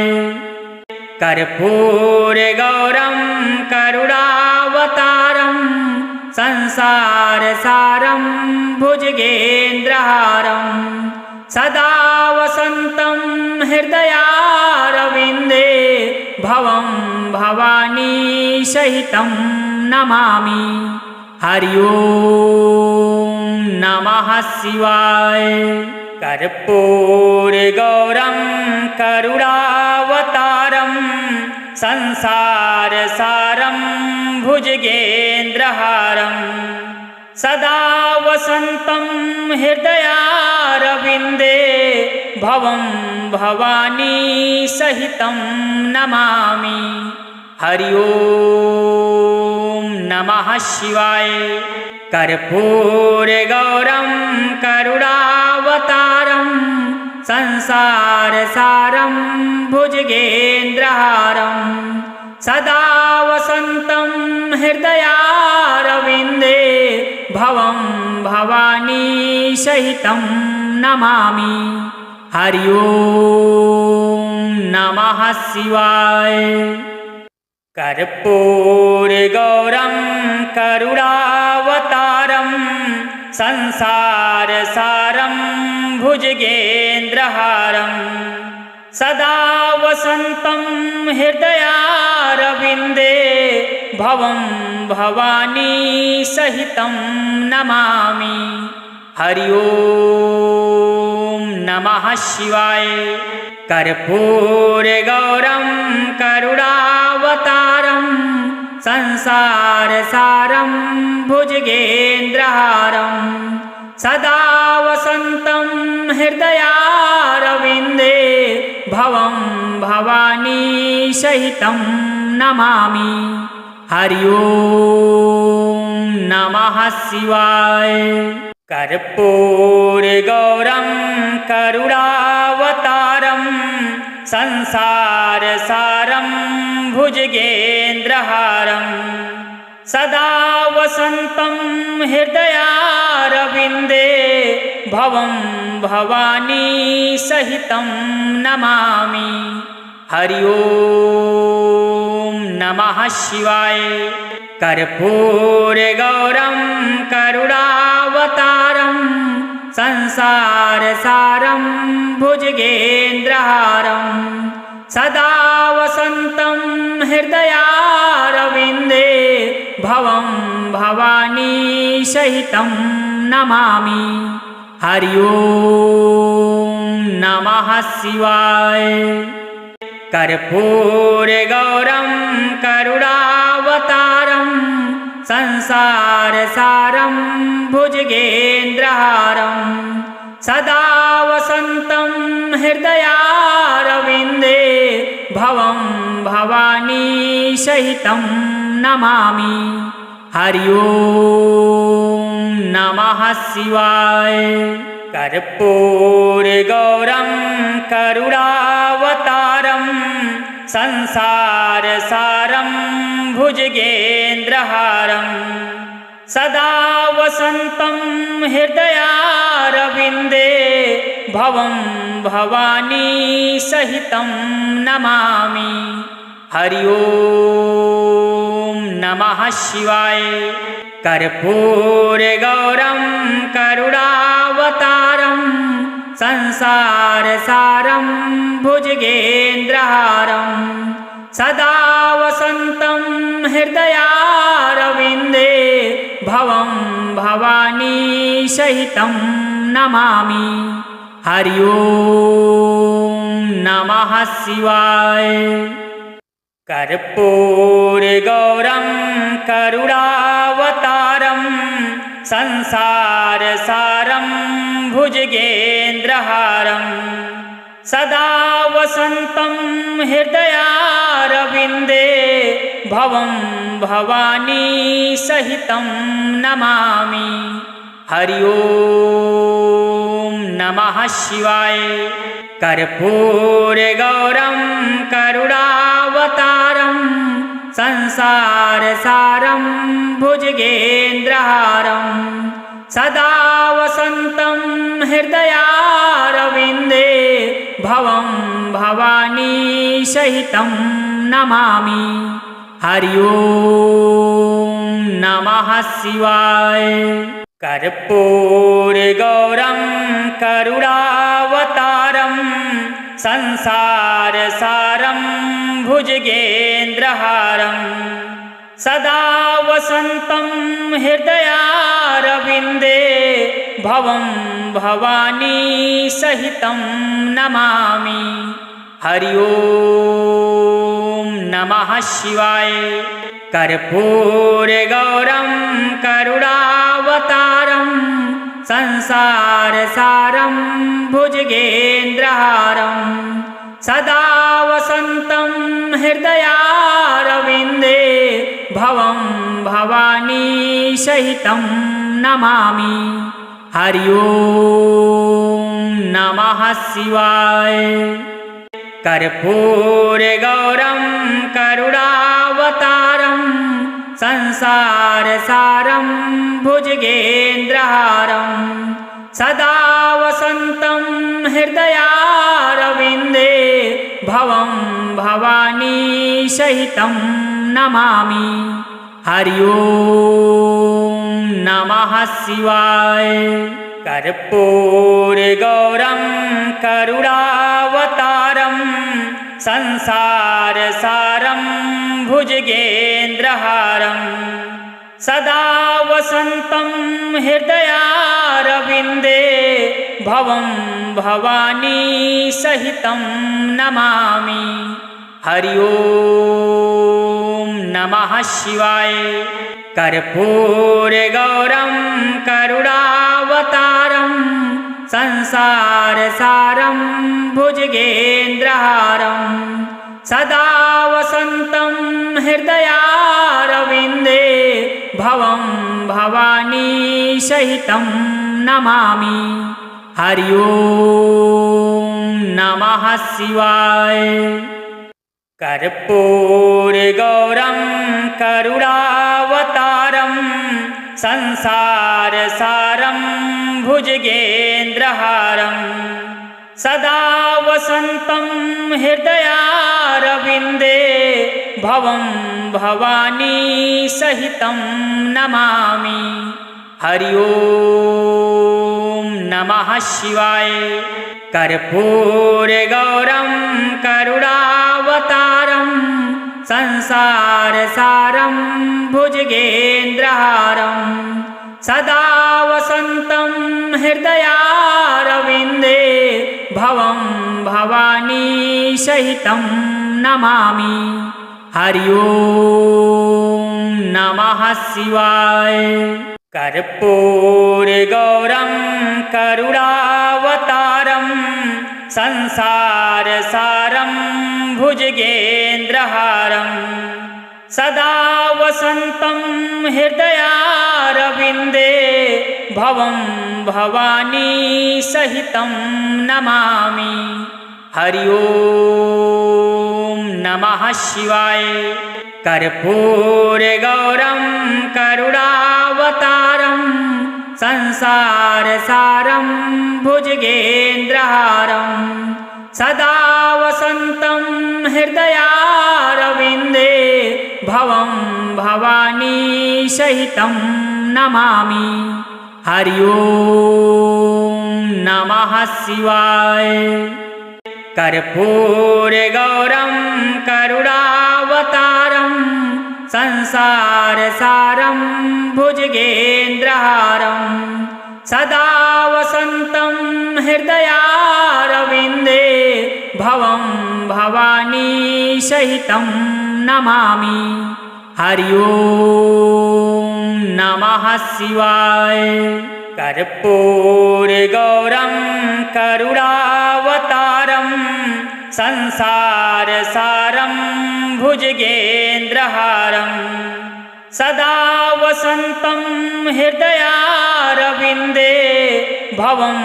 कर्पूरगौरं करुणावतारं संसारसारं भुजगेन्द्रहारं सदा वसन्तं हृदयारविन्दे भवं भवानी सहितं नमामि। हरि ओम नमः शिवाय। कर्पूरगौरं करुणावतारं संसारसारं भुजगेन्द्रहारं सदा वसन्तं हृदयारविन्दे भवं भवानी सहितं नमामि। हरि ओम नमः शिवाय। कर्पूरगौरं करुणावतारं संसारसारं भुजगेन्द्रहारं सदा वसन्तं हृदयारविन्दे भवं भवानी सहितं नमामि। हरि ओम नमः शिवाय। कर्पूरगौरं करुणावतारं संसारसारं भुजगेन्द्रहारं सदा वसन्तं हृदयारविन्दे भवं भवानी सहितं नमामि। हरि ओम नमः शिवाय। कर्पूरगौरं करुणावतारं संसारसारं भुजगेन्द्रहारं सदा वसन्तं हृदयारविन्दे भवं भवानी सहितं नमामि। हरि ओम नमः शिवाय। कर्पूरगौरं करुणावतारं संसारसारं भुजगेन्द्रहारं सदा वसन्तं हृदयारविन्दे भवं भवानी सहितं नमामि। हरि ओम नमः शिवाय। कर्पूरगौरं करुणावतारं संसारसारं भुजगेन्द्रहारं सदा वसन्तं हृदयारविन्दे भवं भवानी सहितं नमामि। हरि ओम नमः शिवाय। कर्पूरगौरं करुणावतारं संसारसारं भुजगेन्द्रहारं सदा वसन्तं हृदयारविन्दे भवं भवानी सहितं नमामि। हरि ओम नमः शिवाय। कर्पूरगौरं करुणावतारं संसारसारं भुजगेन्द्रहारं सदा वसन्तं हृदयारविन्दे भवं भवानी सहितं नमामि। हरि ओम नमः शिवाय। कर्पूरगौरं करुणावतारं संसारसारं भुजगेन्द्रहारं सदा वसन्तं हृदयारविन्दे भवं भवानी सहितं नमामि। हरि ओम नमः शिवाय। कर्पूरगौरं करुणावतारं संसारसारं भुजगेन्द्रहारं सदा वसन्तं हृदयारविन्दे भवं भवानी सहितं नमामि। हरि ओम नमः शिवाय। कर्पूरगौरं करुणावतारं संसारसारं भुजगेन्द्रहारं सदा वसन्तं हृदयारविन्दे भवं भवानी सहितं नमामि। हरि ओम नमः शिवाय। कर्पूरगौरं करुणावतारं संसारसारं भुजगेन्द्रहारं सदा वसन्तं हृदयारविन्दे भवं भवानी सहितं नमामि। हरि ओम नमः शिवाय। कर्पूरगौरं करुणावतारं संसारसारं भुजगेन्द्रहारं सदा वसन्तं हृदयारविन्दे भवं भवानी सहितं नमामि। हरि ओम नमः शिवाय। कर्पूरगौरं करुणावतारं संसारसारं भुजगेन्द्रहारं सदा वसन्तं हृदयारविन्दे भवं भवानी सहितं नमामि। हरि ओम नमः शिवाय। कर्पूरगौरं करुणावतारं संसारसारं भुजगेन्द्रहारं सदा वसन्तं हृदयारविन्दे भवं भवानी सहितं नमामि। हरि ओम नमः शिवाय। कर्पूरगौरं करुणावतारं संसारसारं भुजगेन्द्रहारं सदा वसन्तं हृदयारविन्दे भवं भवानी सहितं नमामि। हरि ओम नमः शिवाय। कर्पूरगौरं करुणावतारं संसारसारं भुजगेन्द्रहारं सदा वसन्तं हृदयारविन्दे हृदयारविन्दे भवं भवानी सहितं नमामि। हरि ओम नमः शिवाय। कर्पूरगौरं करुणावतारं संसारसारं भुजगेन्द्रहारं सदा वसन्तं हृदयारविन्दे भवं भवानी सहितं नमामि। हरि ओम नमः शिवाय। कर्पूरगौरं करुणावतारं संसारसारं भुजगेन्द्रहारं सदा वसन्तं हृदयारविन्दे भवं भवानी सहितं नमामि। हरि ओम नमः शिवाय। कर्पूरगौरं करुणावतारं संसारसारं भुजगेन्द्रहारं सदा वसन्तं हृदयारविन्दे भवं भवानी सहितं नमामि। हरि ओम नमः शिवाय। कर्पूरगौरं करुणावतारं संसारसारं भुजगेन्द्रहारं सदा वसन्तं हृदयारविन्दे भवं भवानी सहितं नमामि। हरि ओम नमः शिवाय। कर्पूरगौरं करुणावतारं संसारसारं भुजगेन्द्रहारं सदा वसन्तं हृदयारविन्दे भवं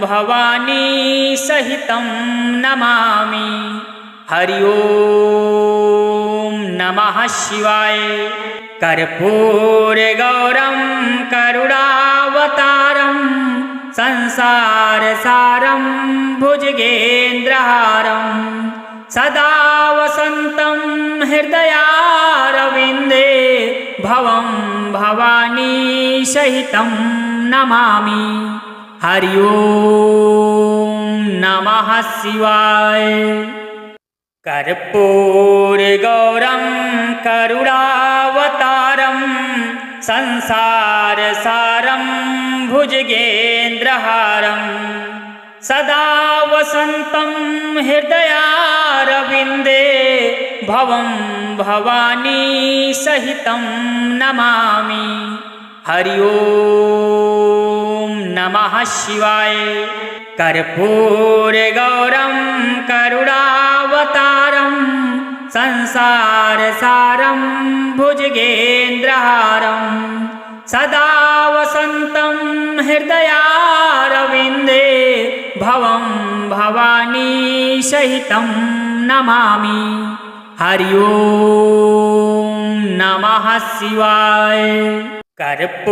भवानी सहितं नमामि। हरि ओम नमः शिवाय। कर्पूरगौरं करुणावतारं संसारसारं भुजगेन्द्रहारं सदा वसन्तं हृदयारविन्दे भवं भवानी सहितं नमामि। हरि ओम नमः शिवाय। कर्पूरगौरं करुणावतारं संसारसारं भुजगेन्द्रहारं सदा वसन्तं हृदयारविन्दे भवं भवानी सहितं नमामि। हरि ओम नमः शिवाय। कर्पूरगौरं करुणावतारं संसारसारं भुजगेन्द्रहारं सदा वसन्तं हृदयारविन्दे भवं भवानी सहितं नमामि। हरि ओम नमः शिवाय। कर्पूरगौरं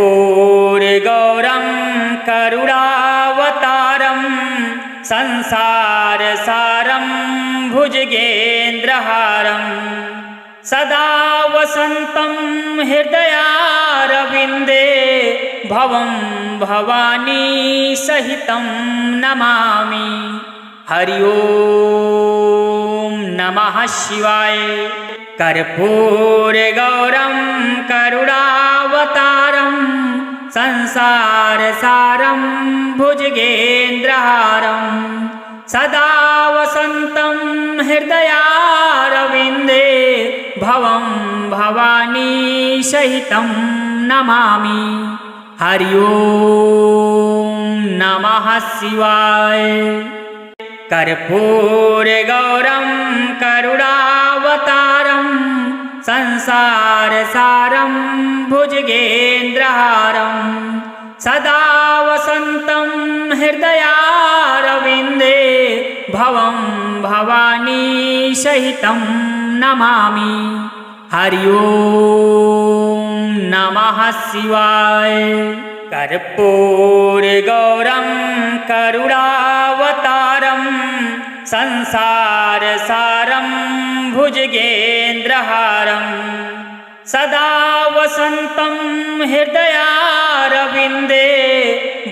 करुणावतारं संसारसारं भुजगेन्द्रहारं सदा वसन्तं हृदयारविन्दे भवं भवानी सहितं नमामि। हरि ओम नमः शिवाय। कर्पूरगौरं करुणावतारं संसारसारं भुजगेन्द्रहारं सदा वसन्तं हृदयारविन्दे भवं भवानी सहितं नमामि। हरि ओम नमः शिवाय। कर्पूरगौरं करुणावतारं संसारसारं भुजगेन्द्रहारं सदा वसन्तं हृदयारविन्दे भवं भवानी सहितं नमामि। हरि ओम नमः शिवाय। कर्पूरगौरं करुणावतारं संसारसारं भुजगेन्द्रहारं सदा वसन्तं हृदयारविन्दे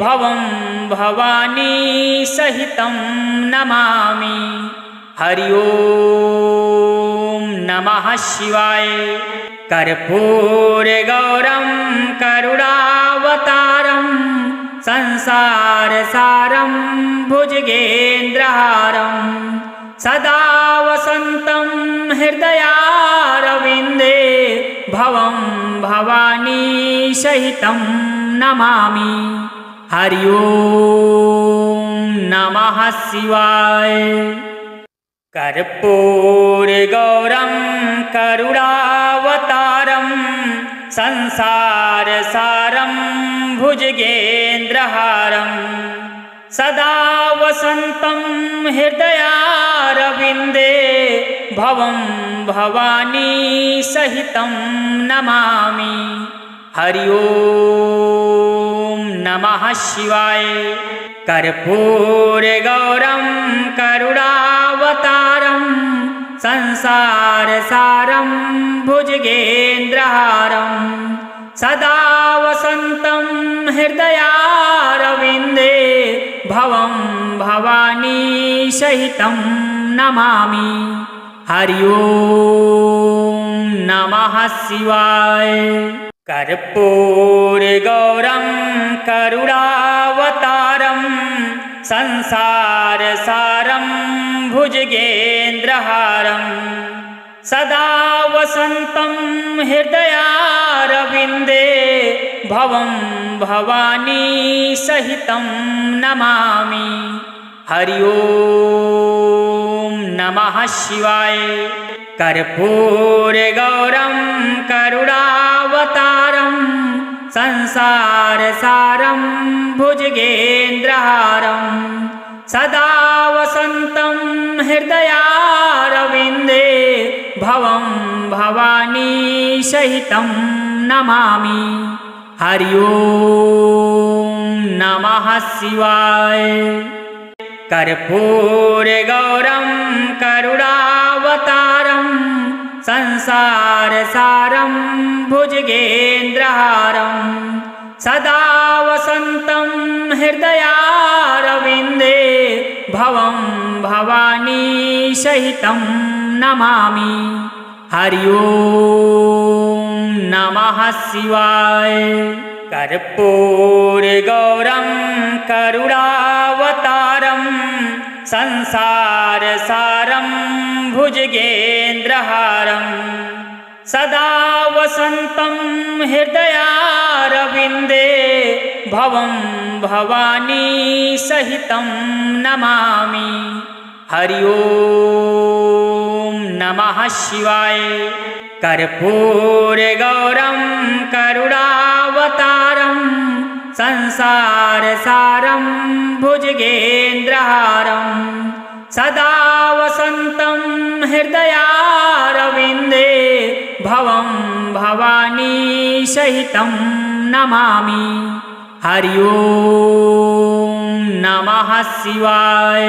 भवं भवानी सहितं नमामि। हरि ओम नमः शिवाय। कर्पूरगौरं करुणावतारं संसारसारं भुजगेन्द्रहारं सदा वसन्तं हृदयारविन्दे भवं भवानी सहितं नमामि। हरि ओम नमः शिवाय। कर्पूरगौरं करुणावतारं संसारसारं भुजगेन्द्रहारं सदा वसन्तं हृदयारविन्दे भवं भवानी सहितं नमामि। हरि ओम नमः शिवाय। कर्पूरगौरं करुणावतारं संसारसारं भुजगेन्द्रहारं सदा वसन्तं हृदयारविन्दे भवं भवानी सहितं नमामि। हरि ओम नमः शिवाय। कर्पूरगौरं करुणावतारं संसारसारं भुजगेन्द्रहारं सदा वसन्तं हृदयारविन्दे भवं भवानी सहितं नमामि। हरि ओम नमः शिवाय। कर्पूरगौरं करुणावतारं संसारसारं भुजगेन्द्रहारं सदा वसन्तं हृदयारविन्दे भवं भवानी सहितं नमामि। हरि ओम नमः शिवाय। कर्पूरगौरं करुणावतारं संसारसारं भुजगेन्द्रहारं सदा वसन्तं हृदयारविन्दे भवं भवानी सहितं नमामि। हरि ओम नमः शिवाय। कर्पूरगौरं करुणावतारं संसारसारं भुजगेन्द्रहारं सदा वसन्तं हृदयारविन्दे भवं भवानी सहितं नमामि। हरि ओम नमः शिवाय। कर्पूरगौरं करुणावतारं संसारसारं भुजगेन्द्रहारं सदा वसन्तं हृदयारविन्दे भवं भवानी सहितं नमामि। हरि ओम नमः शिवाय।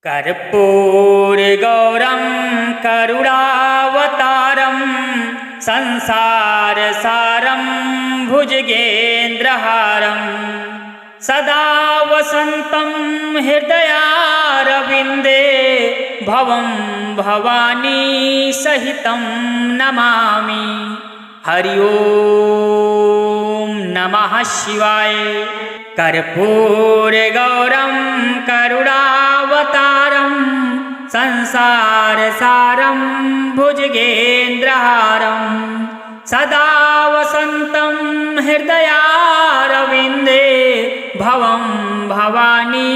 कर्पूरगौरं करुणावतारं संसारसारं भुजगेन्द्रहारं सदा वसन्तं हृदयारविन्दे भवं भवानी सहितं नमामि। हरि ओम नमः शिवाय। कर्पूरगौरं करुणावतारं संसारसारं भुजगेन्द्रहारं सदा वसन्तं हृदयारविन्दे भवं भवानी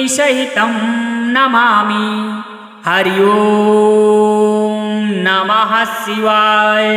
सहितं नमामि। हरि ओम नमः शिवाय।